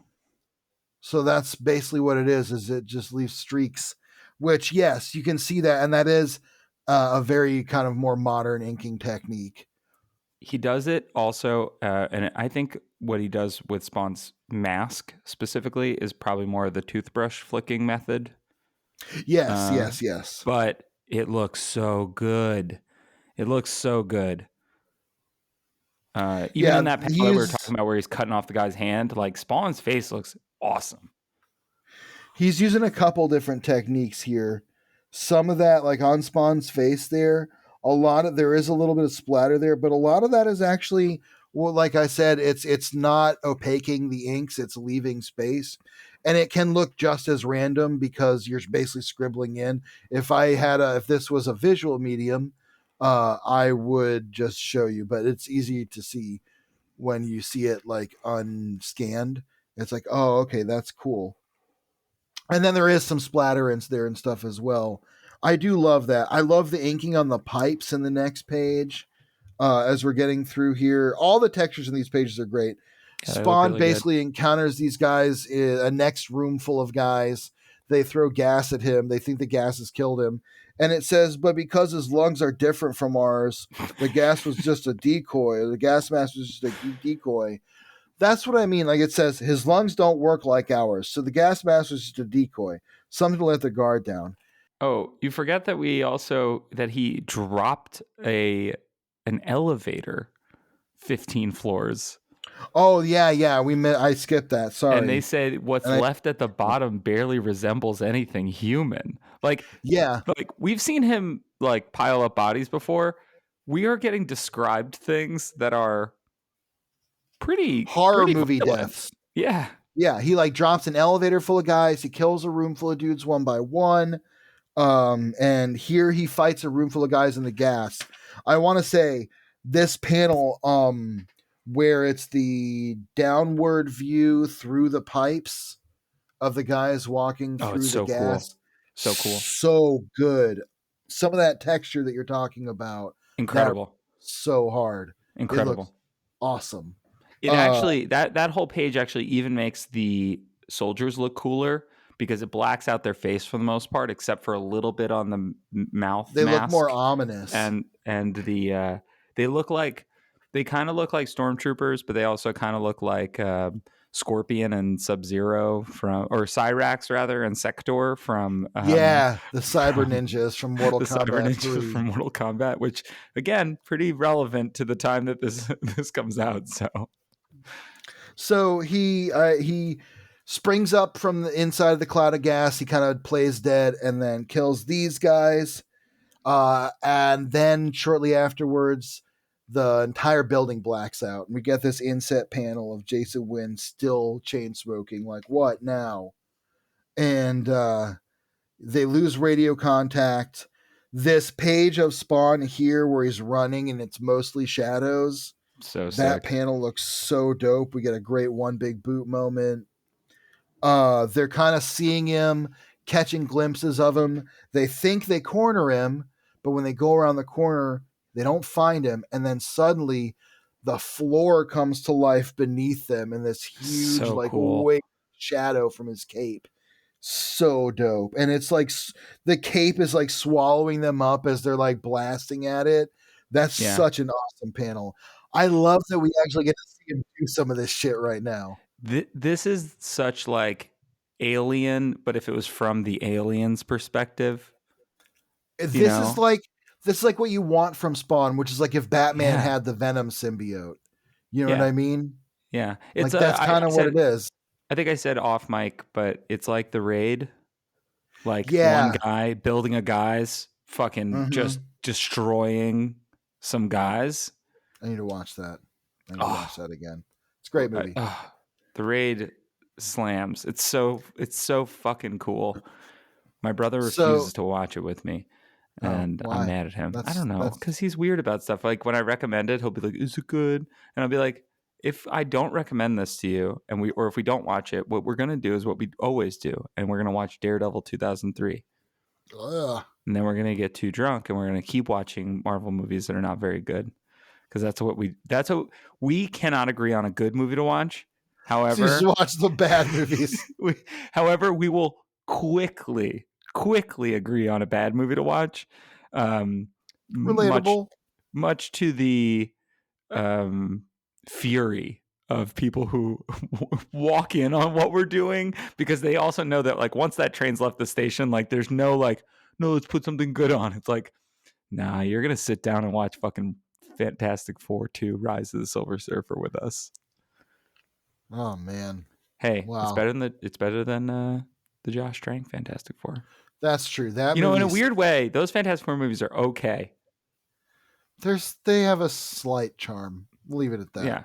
[SPEAKER 2] So that's basically what it is it just leaves streaks, which, yes, you can see that. And that is a very kind of more modern inking technique.
[SPEAKER 1] He does it also, and I think what he does with Spawn's mask specifically is probably more of the toothbrush flicking method.
[SPEAKER 2] Yes,
[SPEAKER 1] Uh,
[SPEAKER 2] yes, yes.
[SPEAKER 1] but it looks so good. It looks so good. Even
[SPEAKER 2] Yeah,
[SPEAKER 1] in that panel that we were talking about where he's cutting off the guy's hand, like Spawn's face looks awesome.
[SPEAKER 2] he's using a couple different techniques here. Some of that, like on Spawn's face there, there is a little bit of splatter there, but a lot of that is actually, well, like I said, it's not opaquing the inks, it's leaving space. And it can look just as random because you're basically scribbling in. If this was a visual medium, I would just show you, but it's easy to see when you see it like unscanned. It's like, oh, okay, that's cool. And then there is some splatterants there and stuff as well. I do love that. I love the inking on the pipes in the next page. As we're getting through here, all the textures in these pages are great.
[SPEAKER 1] Yeah, they look
[SPEAKER 2] Spawn
[SPEAKER 1] really good.
[SPEAKER 2] basically encounters these guys, a next room full of guys. They throw gas at him. They think the gas has killed him. And it says, but because his lungs are different from ours, the gas was just a decoy. The gas mask was just a decoy. That's what I mean. Like it says, his lungs don't work like ours. So the gas mask was just a decoy. Something to let the guard down.
[SPEAKER 1] Oh, you forget that that he dropped an elevator 15 floors.
[SPEAKER 2] Oh yeah. I skipped that.
[SPEAKER 1] And they
[SPEAKER 2] Sorry.
[SPEAKER 1] said what's
[SPEAKER 2] And I
[SPEAKER 1] left at the bottom barely resembles anything human.
[SPEAKER 2] yeah,
[SPEAKER 1] Like we've seen him like pile up bodies before. We are getting described things that are
[SPEAKER 2] horror
[SPEAKER 1] pretty
[SPEAKER 2] movie
[SPEAKER 1] violent.
[SPEAKER 2] deaths.
[SPEAKER 1] Yeah.
[SPEAKER 2] Yeah, he like drops an elevator full of guys. He kills a room full of dudes one by one. And here he fights a room full of guys in the gas. I want to say this panel, where it's the downward view through the pipes of the guys walking
[SPEAKER 1] Oh,
[SPEAKER 2] through
[SPEAKER 1] it's
[SPEAKER 2] the
[SPEAKER 1] so cool.
[SPEAKER 2] gas.
[SPEAKER 1] So cool.
[SPEAKER 2] So good. Some of that texture that you're talking about,
[SPEAKER 1] Incredible.
[SPEAKER 2] so hard. It looks
[SPEAKER 1] Incredible.
[SPEAKER 2] awesome.
[SPEAKER 1] It actually that whole page actually even makes the soldiers look cooler because it blacks out their face for the most part, except for a little bit on the mouth
[SPEAKER 2] They look more
[SPEAKER 1] mask,
[SPEAKER 2] ominous.
[SPEAKER 1] and they look like they kind of look like stormtroopers, but they also kind of look like Scorpion and Sub-Zero or Cyrax rather and Sector from
[SPEAKER 2] Yeah, the cyber
[SPEAKER 1] from
[SPEAKER 2] ninjas from Mortal
[SPEAKER 1] the Cyber
[SPEAKER 2] Kombat
[SPEAKER 1] Ninjas
[SPEAKER 2] 3.
[SPEAKER 1] from Mortal Kombat, which again pretty relevant to the time that this this comes out.
[SPEAKER 2] So he springs up from the inside of the cloud of gas. He kind of plays dead and then kills these guys. And then shortly afterwards, the entire building blacks out, and we get this inset panel of Jason Wynn still chain smoking. Like, what now? And they lose radio contact. This page of Spawn here, where he's running and it's mostly shadows.
[SPEAKER 1] So
[SPEAKER 2] That
[SPEAKER 1] sick.
[SPEAKER 2] panel looks so dope. We get a great one big boot moment. They're kind of seeing him, catching glimpses of him. They think they corner him, but when they go around the corner, they don't find him. And then suddenly the floor comes to life beneath them in this huge,
[SPEAKER 1] So
[SPEAKER 2] like,
[SPEAKER 1] cool.
[SPEAKER 2] weight shadow from his cape. So dope. And it's like the cape is like swallowing them up as they're like blasting at it. That's such an awesome panel. I love that we actually get to see him do some of this shit right now.
[SPEAKER 1] This is such like Alien, but if it was from the aliens' perspective,
[SPEAKER 2] This is like what you want from Spawn, which is like if Batman
[SPEAKER 1] Yeah.
[SPEAKER 2] had the Venom symbiote. You know
[SPEAKER 1] Yeah.
[SPEAKER 2] what I mean?
[SPEAKER 1] Yeah,
[SPEAKER 2] Like that's kind of what it is.
[SPEAKER 1] I think I said off mic, but it's like the Raid, like one
[SPEAKER 2] Yeah.
[SPEAKER 1] guy building a guise fucking
[SPEAKER 2] Mm-hmm.
[SPEAKER 1] just destroying some guys.
[SPEAKER 2] I need to watch that. I need to watch
[SPEAKER 1] Oh,
[SPEAKER 2] that again. It's a great movie.
[SPEAKER 1] the raid slams. It's so fucking cool. My brother refuses
[SPEAKER 2] So,
[SPEAKER 1] to watch it with me,
[SPEAKER 2] oh,
[SPEAKER 1] and I'm
[SPEAKER 2] why?
[SPEAKER 1] mad at him. I don't know,
[SPEAKER 2] That's
[SPEAKER 1] because he's weird about stuff. Like when I recommend it, he'll be like, "Is it good?" And I'll be like, "If I don't recommend this to you, or if we don't watch it, what we're gonna do is what we always do, and we're gonna watch Daredevil 2003,
[SPEAKER 2] ugh.
[SPEAKER 1] and then we're gonna get too drunk, and we're gonna keep watching Marvel movies that are not very good, because that's what we cannot agree on a good movie to watch.
[SPEAKER 2] So you just
[SPEAKER 1] However,
[SPEAKER 2] watch the bad movies.
[SPEAKER 1] we will quickly agree on a bad movie to watch. Much
[SPEAKER 2] Relatable.
[SPEAKER 1] much to the fury of people who walk in on what we're doing, because they also know that like once that train's left the station, like there's no like, no, let's put something good on. It's like, nah, you're gonna sit down and watch fucking Fantastic Four 2 Rise of the Silver Surfer with us.
[SPEAKER 2] Oh man.
[SPEAKER 1] Hey, it's
[SPEAKER 2] Wow.
[SPEAKER 1] better than the Josh Trank Fantastic Four.
[SPEAKER 2] That's true. That
[SPEAKER 1] You know, in a
[SPEAKER 2] movie's
[SPEAKER 1] weird way, those Fantastic Four movies are okay.
[SPEAKER 2] they have a slight charm. We'll leave it at that.
[SPEAKER 1] Yeah.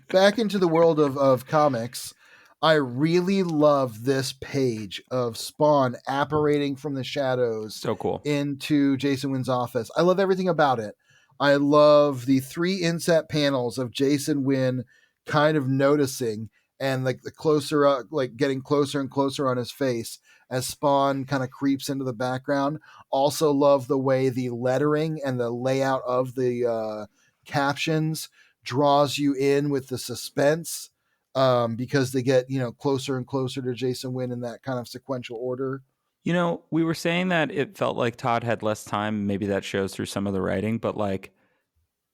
[SPEAKER 2] Back into the world of comics, I really love this page of Spawn apparating from the shadows
[SPEAKER 1] So cool.
[SPEAKER 2] into Jason Wynn's office. I love everything about it. I love the 3 inset panels of Jason Wynn kind of noticing and like the closer up, like getting closer and closer on his face as Spawn kind of creeps into the background. Also love the way the lettering and the layout of the captions draws you in with the suspense, because they get, closer and closer to Jason Wynn in that kind of sequential order.
[SPEAKER 1] You know, we were saying that it felt like Todd had less time. Maybe that shows through some of the writing, but like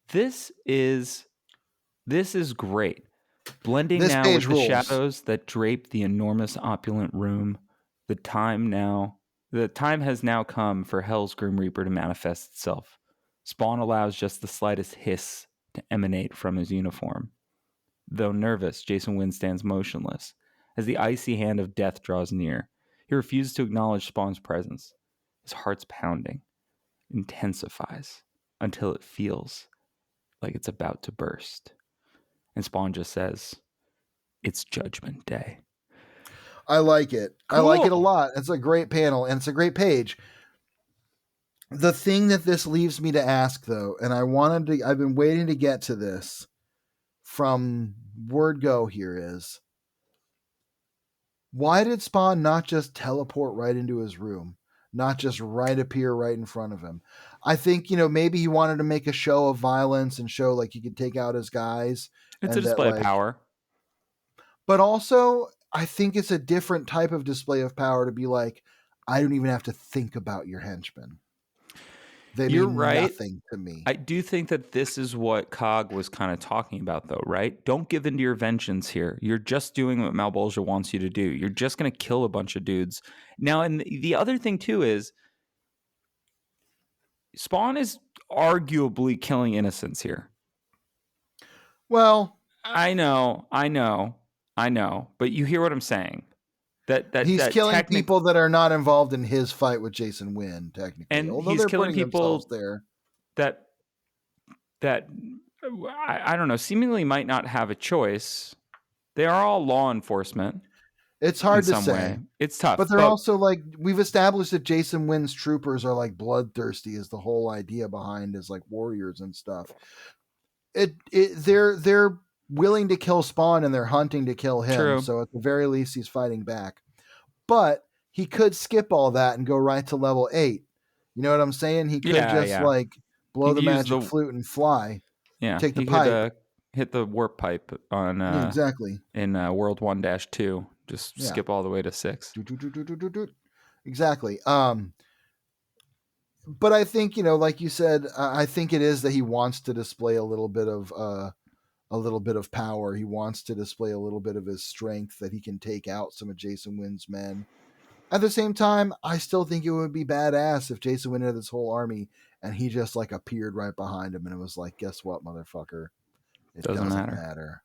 [SPEAKER 1] this is great. Blending
[SPEAKER 2] This
[SPEAKER 1] now
[SPEAKER 2] page
[SPEAKER 1] with the
[SPEAKER 2] rules.
[SPEAKER 1] shadows that drape the enormous opulent room. The time has now come for Hell's Grim Reaper to manifest itself. Spawn allows just the slightest hiss to emanate from his uniform. Though nervous, Jason Wynn stands motionless as the icy hand of death draws near. He refuses to acknowledge Spawn's presence. His heart's pounding intensifies until it feels like it's about to burst. And Spawn just says, "It's Judgment Day."
[SPEAKER 2] I like it.
[SPEAKER 1] Cool.
[SPEAKER 2] I like it a lot. It's a great panel and it's a great page. The thing that this leaves me to ask though, and I've been waiting to get to this from word go here, is why did Spawn not just teleport right into his room? Not just right appear right in front of him. I think, maybe he wanted to make a show of violence and show like he could take out his guys
[SPEAKER 1] It's a
[SPEAKER 2] and that
[SPEAKER 1] display of
[SPEAKER 2] like,
[SPEAKER 1] power.
[SPEAKER 2] but also I think it's a different type of display of power to be like, I don't even have to think about your henchmen. They
[SPEAKER 1] You're
[SPEAKER 2] mean
[SPEAKER 1] right.
[SPEAKER 2] nothing to me.
[SPEAKER 1] I do think that this is what Cog was kind of talking about, though, right? Don't give in to your vengeance here. You're just doing what Malbolgia wants you to do. You're just going to kill a bunch of dudes. Now, and the other thing, too, is Spawn is arguably killing innocents here.
[SPEAKER 2] Well,
[SPEAKER 1] I know. But you hear what I'm saying.
[SPEAKER 2] He's killing
[SPEAKER 1] technic-
[SPEAKER 2] people that are not involved in his fight with Jason Wynn, technically.
[SPEAKER 1] and
[SPEAKER 2] Although
[SPEAKER 1] he's
[SPEAKER 2] they're
[SPEAKER 1] killing
[SPEAKER 2] putting themselves
[SPEAKER 1] people
[SPEAKER 2] there.
[SPEAKER 1] that I don't know, seemingly might not have a choice. They are all law enforcement.
[SPEAKER 2] It's hard
[SPEAKER 1] in
[SPEAKER 2] to
[SPEAKER 1] some
[SPEAKER 2] say.
[SPEAKER 1] way. It's tough.
[SPEAKER 2] But they're also like, we've established that Jason Wynn's troopers are like bloodthirsty is the whole idea behind his like warriors and stuff. They're willing to kill Spawn and they're hunting to kill him.
[SPEAKER 1] True.
[SPEAKER 2] So at the very least he's fighting back. But he could skip all that and go right to level 8. You know what I'm saying? He could like blow the magic flute and fly.
[SPEAKER 1] Yeah.
[SPEAKER 2] Take the pipe.
[SPEAKER 1] Hit the warp pipe on
[SPEAKER 2] exactly
[SPEAKER 1] in World 1-2. Just skip all the way to 6.
[SPEAKER 2] Exactly. But I think, like you said, I think it is that he wants to display a little bit of power. He wants to display a little bit of his strength that he can take out some of Jason Wynn's men. At the same time, I still think it would be badass if Jason Wynn had this whole army and he just like appeared right behind him and it was like, guess what, motherfucker? It doesn't matter.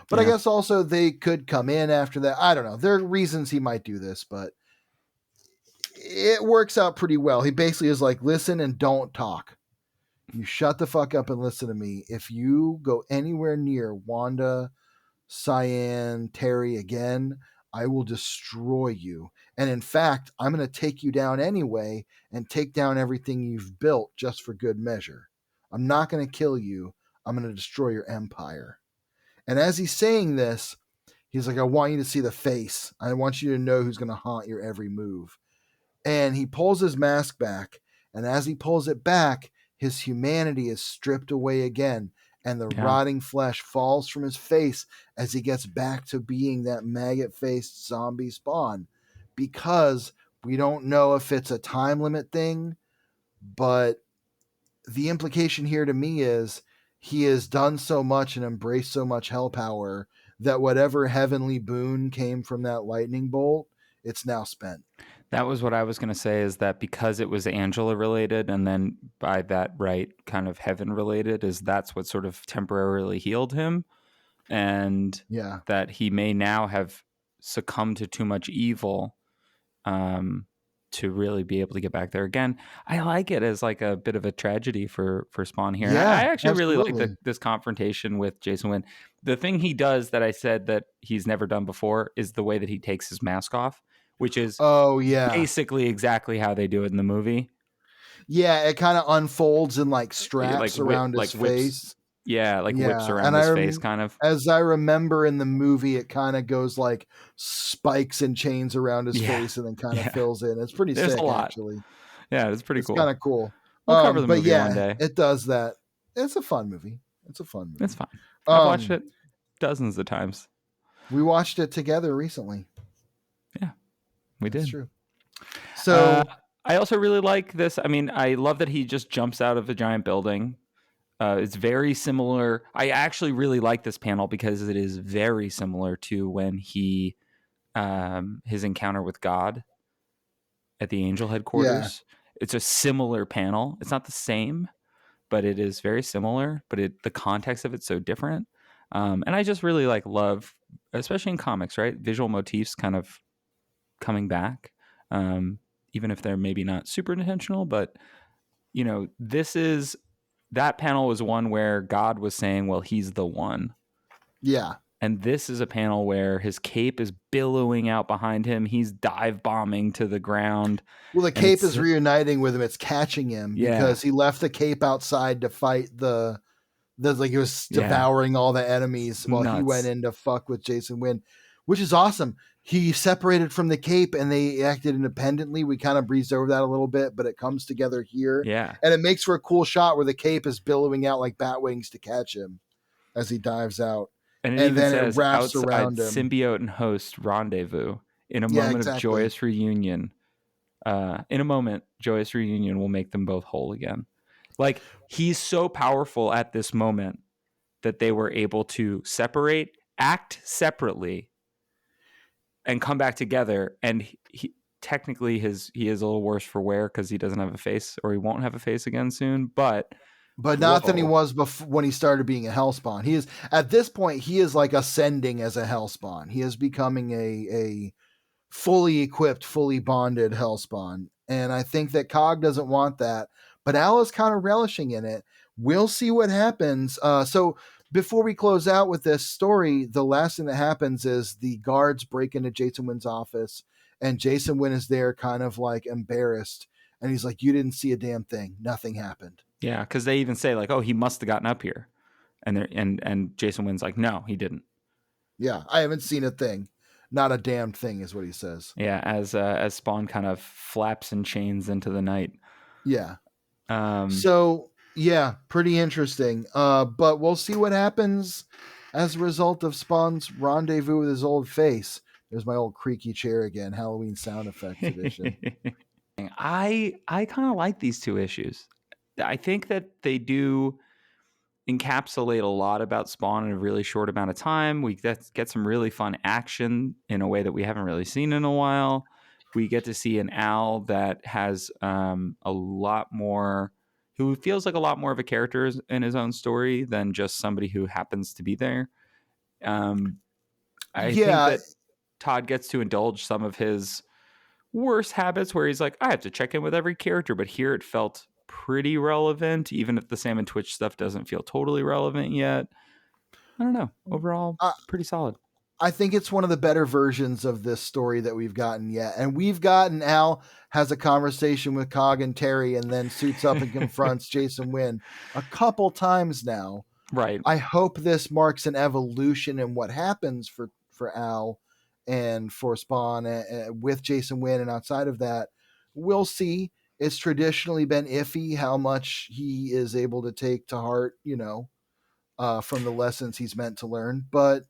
[SPEAKER 2] But I guess also they could come in after that. I don't know. There are reasons he might do this, but it works out pretty well. He basically is like, listen and don't talk. You shut the fuck up and listen to me. If you go anywhere near Wanda, Cyan, Terry again, I will destroy you. And in fact, I'm going to take you down anyway and take down everything you've built just for good measure. I'm not going to kill you. I'm going to destroy your empire. And as he's saying this, he's like, I want you to see the face. I want you to know who's going to haunt your every move. And he pulls his mask back. And as he pulls it back, his humanity is stripped away again. And the rotting flesh falls from his face as he gets back to being that maggot-faced zombie Spawn. Because we don't know if it's a time limit thing, but the implication here to me is he has done so much and embraced so much hell power that whatever heavenly boon came from that lightning bolt, it's now spent.
[SPEAKER 1] That was what I was going to say, is that because it was Angela related, and then by that right, kind of heaven related, is that's what sort of temporarily healed him. And that he may now have succumbed to too much evil to really be able to get back there again. I like it as like a bit of a tragedy for Spawn here.
[SPEAKER 2] Yeah,
[SPEAKER 1] I actually
[SPEAKER 2] absolutely.
[SPEAKER 1] really like this confrontation with Jason Wynn. The thing he does that I said that he's never done before is the way that he takes his mask off, which is basically exactly how they do it in the movie.
[SPEAKER 2] Yeah, it kind of unfolds and like straps around his face.
[SPEAKER 1] Yeah, like whips around his face, kind of.
[SPEAKER 2] As I remember in the movie, it kind of goes like spikes and chains around his face and then kind of fills in. It's pretty sick, actually.
[SPEAKER 1] Yeah, it's pretty cool.
[SPEAKER 2] It's kind of cool.
[SPEAKER 1] We'll cover the movie one day.
[SPEAKER 2] It does that. It's a fun movie. It's fine.
[SPEAKER 1] I've watched it dozens of times.
[SPEAKER 2] We watched it together recently.
[SPEAKER 1] Yeah, we did.
[SPEAKER 2] That's true. So
[SPEAKER 1] I also really like this. I mean, I love that he just jumps out of a giant building. It's very similar. I actually really like this panel because it is very similar to when he, his encounter with God at the angel headquarters. Yeah. It's a similar panel. It's not the same, but it is very similar. But the context of it's so different. And I just really love, especially in comics, right? Visual motifs kind of coming back, even if they're maybe not super intentional. But that panel was one where God was saying, well, he's the one.
[SPEAKER 2] Yeah.
[SPEAKER 1] And this is a panel where his cape is billowing out behind him. He's dive bombing to the ground.
[SPEAKER 2] Well, the cape is reuniting with him. It's catching him because he left the cape outside to fight he was devouring all the enemies while he went in to fuck with Jason Wynn, which is awesome. He separated from the cape and they acted independently. We kind of breezed over that a little bit, but it comes together here.
[SPEAKER 1] Yeah.
[SPEAKER 2] And it makes for a cool shot where the cape is billowing out like bat wings to catch him as he dives out.
[SPEAKER 1] And then it wraps around him. Symbiote and host rendezvous in a moment of joyous reunion. In a moment, joyous reunion will make them both whole again. Like, he's so powerful at this moment that they were able to separate, act separately, and come back together. And he technically he is a little worse for wear because he doesn't have a face, or he won't have a face again soon. But
[SPEAKER 2] not than he was before when he started being a Hellspawn. He is at this point he is like ascending as a Hellspawn. He is becoming a fully equipped, fully bonded Hellspawn. And I think that Cog doesn't want that, but Al is kind of relishing in it. We'll see what happens. So before we close out with this story, the last thing that happens is the guards break into Jason Wynn's office, and Jason Wynn is there kind of like embarrassed. And he's like, you didn't see a damn thing. Nothing happened.
[SPEAKER 1] Yeah, because they even say like, oh, he must have gotten up here. And Jason Wynn's like, no, he didn't.
[SPEAKER 2] Yeah, I haven't seen a thing. Not a damn thing is what he says.
[SPEAKER 1] Yeah, as Spawn kind of flaps and chains into the night.
[SPEAKER 2] Yeah. So, yeah, pretty interesting. But we'll see what happens as a result of Spawn's rendezvous with his old face. There's my old creaky chair again, Halloween sound effects edition.
[SPEAKER 1] I kind of like these two issues. I think that they do encapsulate a lot about Spawn in a really short amount of time. We get some really fun action in a way that we haven't really seen in a while. We get to see an Al that has a lot more, who feels like a lot more of a character in his own story than just somebody who happens to be there. I think that Todd gets to indulge some of his worse habits where he's like, I have to check in with every character, but here it felt pretty relevant, even if the Sam and Twitch stuff doesn't feel totally relevant yet. I don't know. Overall,
[SPEAKER 2] Uh,
[SPEAKER 1] pretty solid.
[SPEAKER 2] I think it's one of the better versions of this story that we've gotten yet. And we've gotten Al has a conversation with Cog and Terry and then suits up and confronts Jason Wynn a couple times now.
[SPEAKER 1] Right.
[SPEAKER 2] I hope this marks an evolution in what happens for Al and for Spawn with Jason Wynn. And outside of that, we'll see. It's traditionally been iffy how much he is able to take to heart, from the lessons he's meant to learn. But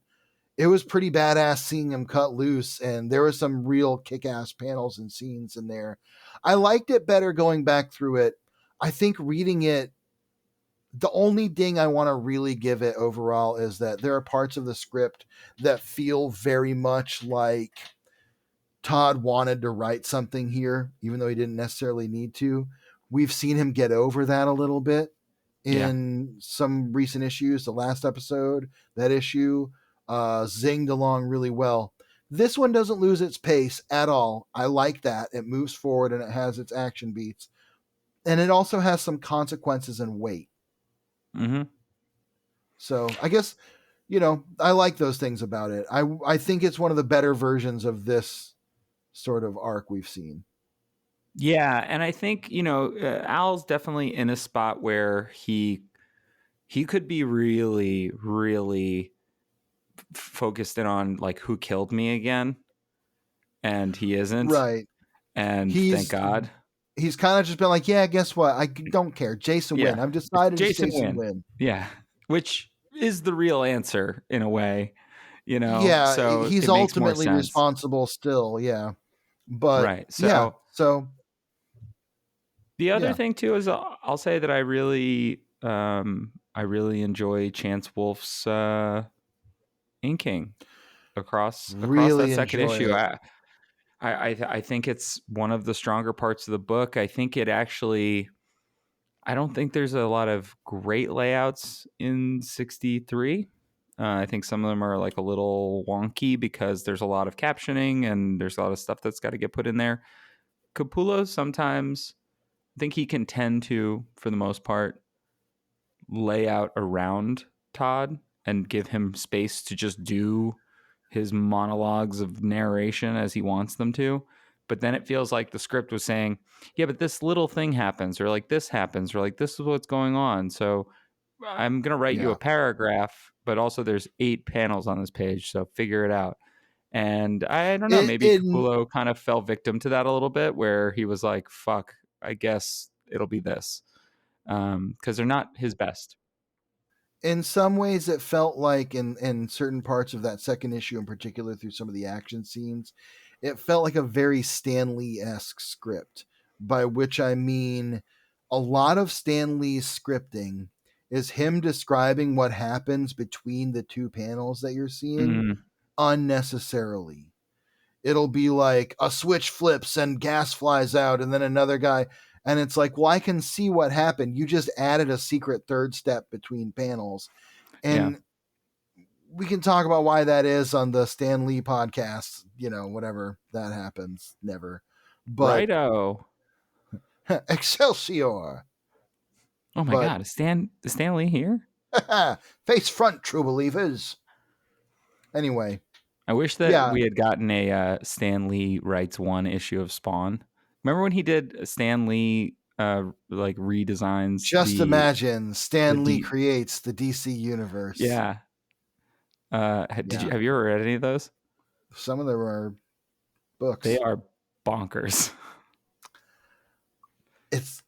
[SPEAKER 2] it was pretty badass seeing him cut loose, and there were some real kick-ass panels and scenes in there. I liked it better going back through it. I think reading it, the only ding I want to really give it overall is that there are parts of the script that feel very much like Todd wanted to write something here, even though he didn't necessarily need to. We've seen him get over that a little bit in some recent issues. The last episode, that issue, zinged along really well. This one doesn't lose its pace at all. I like that. It moves forward and it has its action beats. And it also has some consequences and weight.
[SPEAKER 1] Mm-hmm.
[SPEAKER 2] So I guess, I like those things about it. I think it's one of the better versions of this sort of arc we've seen.
[SPEAKER 1] Yeah, and I think Al's definitely in a spot where he could be really, really focused in on like who killed me again, and he isn't.
[SPEAKER 2] Right.
[SPEAKER 1] And thank God.
[SPEAKER 2] He's kind of just been like, yeah, guess what? I don't care. Jason Wynn. I've decided it's Jason Wynn.
[SPEAKER 1] Yeah, which is the real answer in a way,
[SPEAKER 2] Yeah,
[SPEAKER 1] so
[SPEAKER 2] he's
[SPEAKER 1] it makes more
[SPEAKER 2] ultimately
[SPEAKER 1] sense.
[SPEAKER 2] responsible still. Yeah, but
[SPEAKER 1] right.
[SPEAKER 2] So
[SPEAKER 1] the other thing too is I'll say that I really enjoy Chance Wolf's inking across that second issue. I think it's one of the stronger parts of the book. I think it actually, I don't think there's a lot of great layouts in 63. I think some of them are like a little wonky because there's a lot of captioning and there's a lot of stuff that's got to get put in there. Capullo sometimes, I think he can tend to, for the most part, lay out around Todd and give him space to just do his monologues of narration as he wants them to. But then it feels like the script was saying, yeah, but this little thing happens, or like this happens, or like this is what's going on. So I'm going to write you a paragraph, but also there's 8 panels on this page. So figure it out. And I don't know, maybe Capullo kind of fell victim to that a little bit, where he was like, fuck, I guess it'll be this. Because they're not his best.
[SPEAKER 2] In some ways, it felt like in certain parts of that second issue, in particular, through some of the action scenes, it felt like a very Stan Lee-esque script. By which I mean, a lot of Stan Lee's scripting is him describing what happens between the two panels that you're seeing unnecessarily. It'll be like a switch flips and gas flies out, and then another guy. And it's like, well, I can see what happened. You just added a secret third step between panels. And we can talk about why that is on the Stan Lee podcast, whatever that happens. Never. But
[SPEAKER 1] Righto.
[SPEAKER 2] Excelsior.
[SPEAKER 1] Oh my God. Is Stan Lee here?
[SPEAKER 2] Face front, true believers. Anyway.
[SPEAKER 1] I wish that we had gotten a Stan Lee writes one issue of Spawn. Remember when he did Stan Lee like redesigns?
[SPEAKER 2] Just imagine Stan Lee creates the DC universe.
[SPEAKER 1] Yeah. Have you ever read any of those?
[SPEAKER 2] Some of them are books.
[SPEAKER 1] They are bonkers.
[SPEAKER 2] It's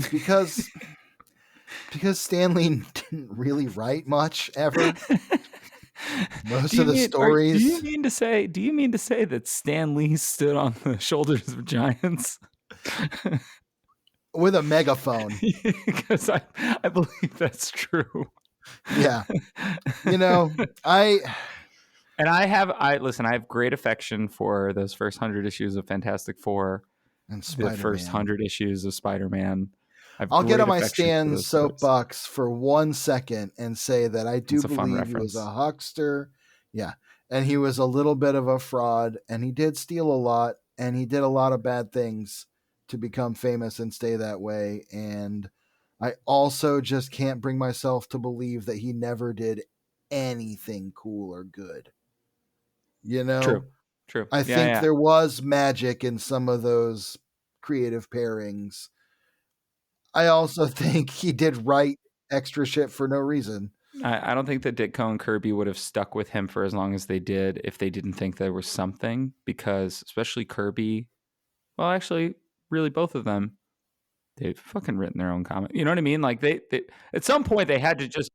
[SPEAKER 2] because Stan Lee didn't really write much ever. Most of the stories.
[SPEAKER 1] Do you mean to say that Stan Lee stood on the shoulders of giants
[SPEAKER 2] with a megaphone?
[SPEAKER 1] Because I believe that's true.
[SPEAKER 2] Yeah, I
[SPEAKER 1] have great affection for those first 100 issues of Fantastic Four
[SPEAKER 2] and Spider-Man.
[SPEAKER 1] The first 100 issues of Spider-Man.
[SPEAKER 2] I'll get on my Stan soapbox for 1 second and say that I do believe he was a huckster. Yeah. And he was a little bit of a fraud, and he did steal a lot, and he did a lot of bad things to become famous and stay that way. And I also just can't bring myself to believe that he never did anything cool or good. You
[SPEAKER 1] True.
[SPEAKER 2] know,
[SPEAKER 1] True.
[SPEAKER 2] I
[SPEAKER 1] Yeah,
[SPEAKER 2] think
[SPEAKER 1] yeah.
[SPEAKER 2] there was magic in some of those creative pairings. I also think he did write extra shit for no reason.
[SPEAKER 1] I don't think that Ditko and Kirby would have stuck with him for as long as they did if they didn't think there was something, because especially Kirby, well, actually, really both of them, they've fucking written their own comic. You know what I mean? Like they at some point they had to just.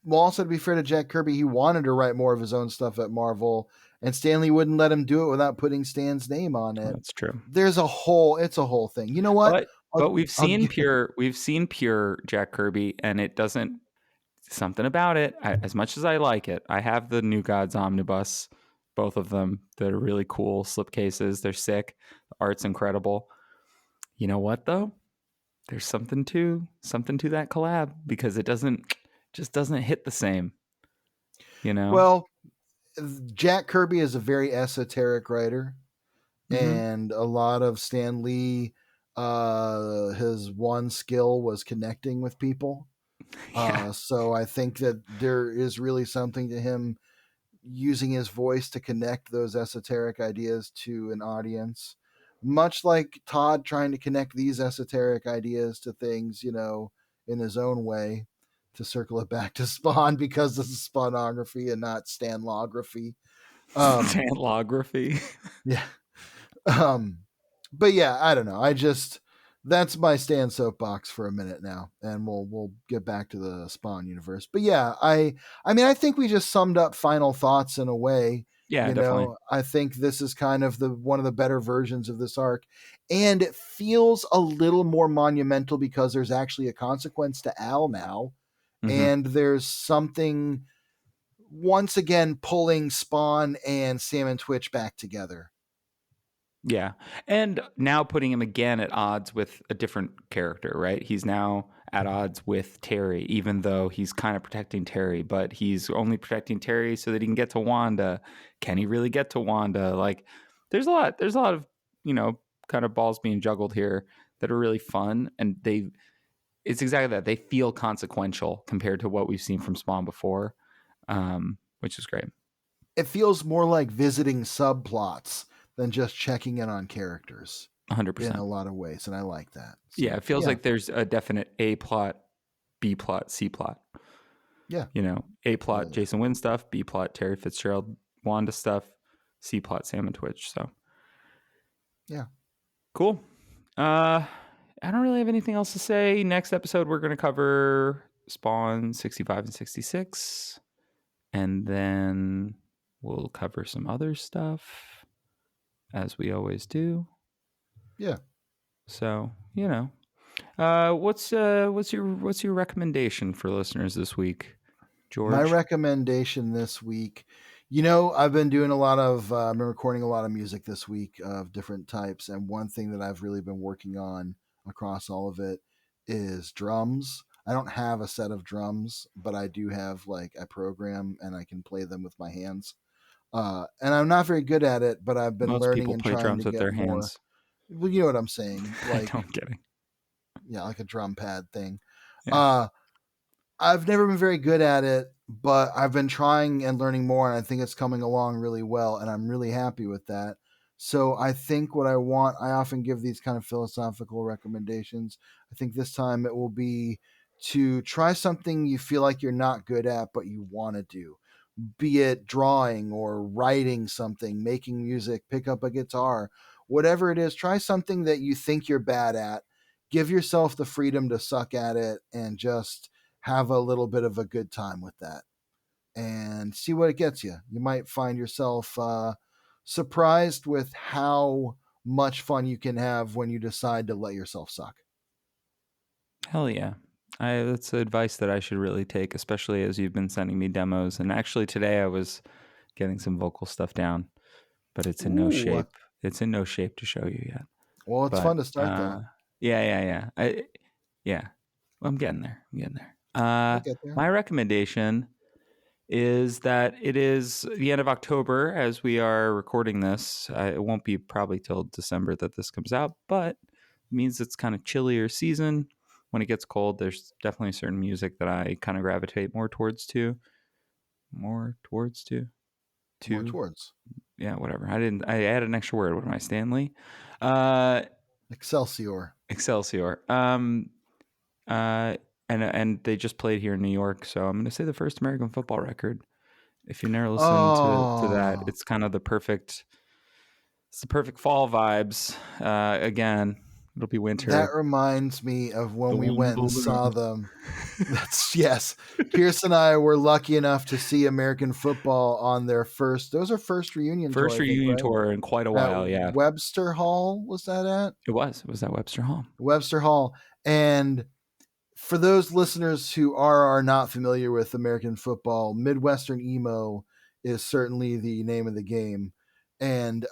[SPEAKER 2] Well, also to be fair to Jack Kirby, he wanted to write more of his own stuff at Marvel, and Stanley wouldn't let him do it without putting Stan's name on
[SPEAKER 1] Oh,
[SPEAKER 2] it.
[SPEAKER 1] that's true.
[SPEAKER 2] It's a whole thing. You know what?
[SPEAKER 1] But we've
[SPEAKER 2] I'll
[SPEAKER 1] seen pure Jack Kirby, and it doesn't, something about it. As much as I like it, I have the New Gods omnibus, both of them. They're really cool slipcases. They're sick. The art's incredible. You know what though? There's something to that collab, because it doesn't hit the same. You know.
[SPEAKER 2] Well, Jack Kirby is a very esoteric writer,
[SPEAKER 1] Mm-hmm.
[SPEAKER 2] and a lot of Stan Lee, his one skill was connecting with people.
[SPEAKER 1] Yeah.
[SPEAKER 2] So I think that there is really something to him using his voice to connect those esoteric ideas to an audience, much like Todd trying to connect these esoteric ideas to things, in his own way, to circle it back to Spawn, because this is spawnography and not Stanlography.
[SPEAKER 1] Stanlography.
[SPEAKER 2] Yeah. Um, but yeah, I don't know. That's my Stan soapbox for a minute now, and we'll get back to the Spawn universe. But yeah, I mean, I think we just summed up final thoughts in a way.
[SPEAKER 1] Yeah, definitely.
[SPEAKER 2] I think this is kind of the one of the better versions of this arc, and it feels a little more monumental because there's actually a consequence to Al now,
[SPEAKER 1] Mm-hmm.
[SPEAKER 2] and there's something once again pulling Spawn and Sam and Twitch back together.
[SPEAKER 1] Yeah. And now putting him again at odds with a different character, right? He's now at odds with Terry, even though he's kind of protecting Terry, but he's only protecting Terry so that he can get to Wanda. Can he really get to Wanda? Like, there's a lot of, kind of balls being juggled here that are really fun. And it's exactly that. They feel consequential compared to what we've seen from Spawn before, which is great.
[SPEAKER 2] It feels more like visiting subplots than just checking in on characters in
[SPEAKER 1] 100%.
[SPEAKER 2] a lot of ways, and I like that. So,
[SPEAKER 1] Yeah, it feels like there's a definite A plot, B plot, C plot.
[SPEAKER 2] yeah,
[SPEAKER 1] A plot Jason Wynn stuff, B plot Terry Fitzgerald Wanda stuff, C plot Sam and Twitch. So
[SPEAKER 2] yeah,
[SPEAKER 1] cool. I don't really have anything else to say. Next episode we're going to cover Spawn 65 and 66, and then we'll cover some other stuff as we always do.
[SPEAKER 2] yeah.
[SPEAKER 1] So what's your recommendation for listeners this week, George?
[SPEAKER 2] My recommendation this week, I've been doing I've been recording a lot of music this week of different types, and one thing that I've really been working on across all of it is drums. I don't have a set of drums, but I do have like a program, and I can play them with my hands. And I'm not very good at it, but I've been
[SPEAKER 1] Most
[SPEAKER 2] learning
[SPEAKER 1] people
[SPEAKER 2] and
[SPEAKER 1] play
[SPEAKER 2] trying to
[SPEAKER 1] drums with
[SPEAKER 2] get
[SPEAKER 1] their
[SPEAKER 2] more.
[SPEAKER 1] hands.
[SPEAKER 2] Well, you know what I'm saying,
[SPEAKER 1] I
[SPEAKER 2] like
[SPEAKER 1] don't get it.
[SPEAKER 2] yeah, like a drum pad thing.
[SPEAKER 1] Yeah.
[SPEAKER 2] I've never been very good at it, but I've been trying and learning more, and I think it's coming along really well, and I'm really happy with that. So I think what I want, I often give these kind of philosophical recommendations. I think this time it will be to try something you feel like you're not good at, but you want to do. Be it drawing or writing something, making music, pick up a guitar, whatever it is, try something that you think you're bad at. Give yourself the freedom to suck at it and just have a little bit of a good time with that and see what it gets you. You might find yourself surprised with how much fun you can have when you decide to let yourself suck.
[SPEAKER 1] Hell yeah. That's advice that I should really take, especially as you've been sending me demos. And actually today I was getting some vocal stuff down, but it's in no
[SPEAKER 2] Ooh.
[SPEAKER 1] shape. It's in no shape to show you yet.
[SPEAKER 2] Well, it's
[SPEAKER 1] But
[SPEAKER 2] fun to start though.
[SPEAKER 1] yeah. Well, I'm getting there.
[SPEAKER 2] We'll get there.
[SPEAKER 1] My recommendation is that it is the end of October as we are recording this. It won't be probably till December that this comes out, but it means it's kind of chillier season. When it gets cold, there's definitely certain music that I kind of gravitate more towards. Yeah, whatever. I added an extra word. What am I, Stanley?
[SPEAKER 2] Excelsior.
[SPEAKER 1] Excelsior. And they just played here in New York, so I'm going to say the first American football record. If you never listened to that, it's kind of the perfect fall vibes. Again, it'll be winter.
[SPEAKER 2] That reminds me of when we went and saw them. Yes. Pierce and I were lucky enough to see American football on their first reunion tour.
[SPEAKER 1] First reunion tour in quite a while, yeah.
[SPEAKER 2] Webster Hall, was that at?
[SPEAKER 1] It was at Webster Hall.
[SPEAKER 2] Webster Hall. And for those listeners who are or are not familiar with American football, Midwestern emo is certainly the name of the game. And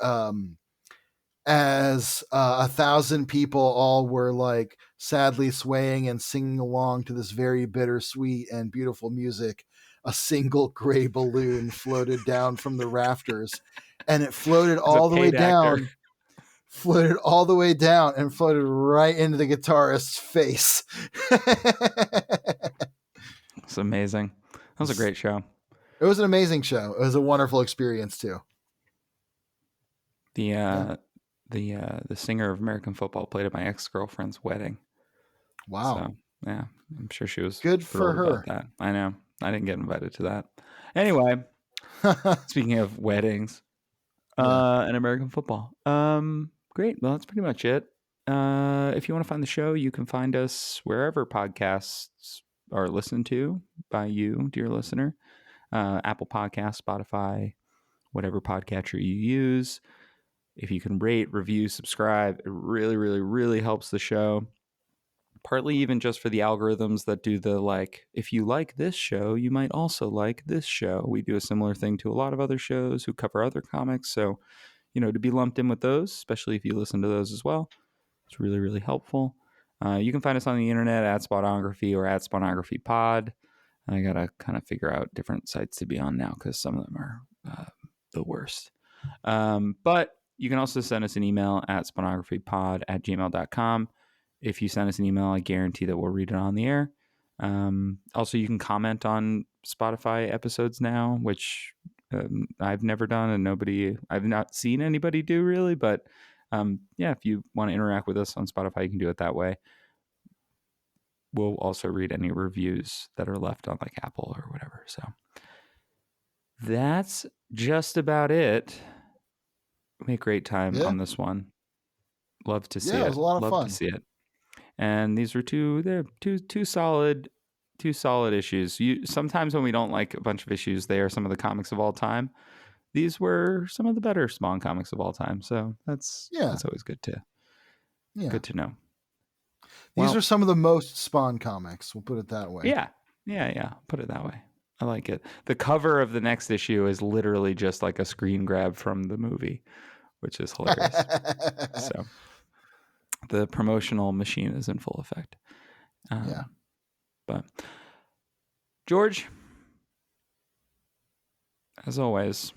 [SPEAKER 2] as 1,000 people all were like sadly swaying and singing along to this very bittersweet and beautiful music, a single gray balloon floated down from the rafters, and it floated all the way down. Floated all the way down and floated right into the guitarist's face.
[SPEAKER 1] It's amazing. That was a great show.
[SPEAKER 2] It was an amazing show. It was a wonderful experience too.
[SPEAKER 1] The singer of American football played at my ex-girlfriend's wedding.
[SPEAKER 2] Wow.
[SPEAKER 1] So, yeah, I'm sure she was
[SPEAKER 2] good for her.
[SPEAKER 1] About that. I know. I didn't get invited to that. Anyway, speaking of weddings, and American football. Great. Well, that's pretty much it. If you want to find the show, you can find us wherever podcasts are listened to by you, dear listener. Apple Podcasts, Spotify, whatever podcatcher you use. If you can rate, review, subscribe, it really, really, really helps the show. Partly even just for the algorithms that do the like, if you like this show, you might also like this show. We do a similar thing to a lot of other shows who cover other comics. So, to be lumped in with those, especially if you listen to those as well, it's really, really helpful. You can find us on the internet at Spawnography or at Spawnography Pod. I got to kind of figure out different sites to be on now because some of them are the worst. But you can also send us an email at spawnographypod@gmail.com. If you send us an email, I guarantee that we'll read it on the air. Also, you can comment on Spotify episodes now, which I've never done and I've not seen anybody do really. But if you want to interact with us on Spotify, you can do it that way. We'll also read any reviews that are left on like Apple or whatever. So that's just about it. We had a great time on this one. Love to see it.
[SPEAKER 2] It was a lot of fun.
[SPEAKER 1] Love to see it. And these were two solid issues. Sometimes when we don't like a bunch of issues, they are some of the comics of all time. These were some of the better Spawn comics of all time. So that's always good to know.
[SPEAKER 2] These are some of the most Spawn comics. We'll put it that way.
[SPEAKER 1] Yeah. Put it that way. I like it. The cover of the next issue is literally just like a screen grab from the movie, which is hilarious. So the promotional machine is in full effect. But George, as always,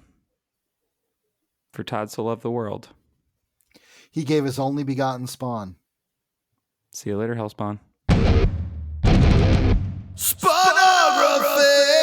[SPEAKER 1] for Todd so loved the world,
[SPEAKER 2] he gave his only begotten Spawn.
[SPEAKER 1] See you later, Hellspawn.
[SPEAKER 2] Spawnography!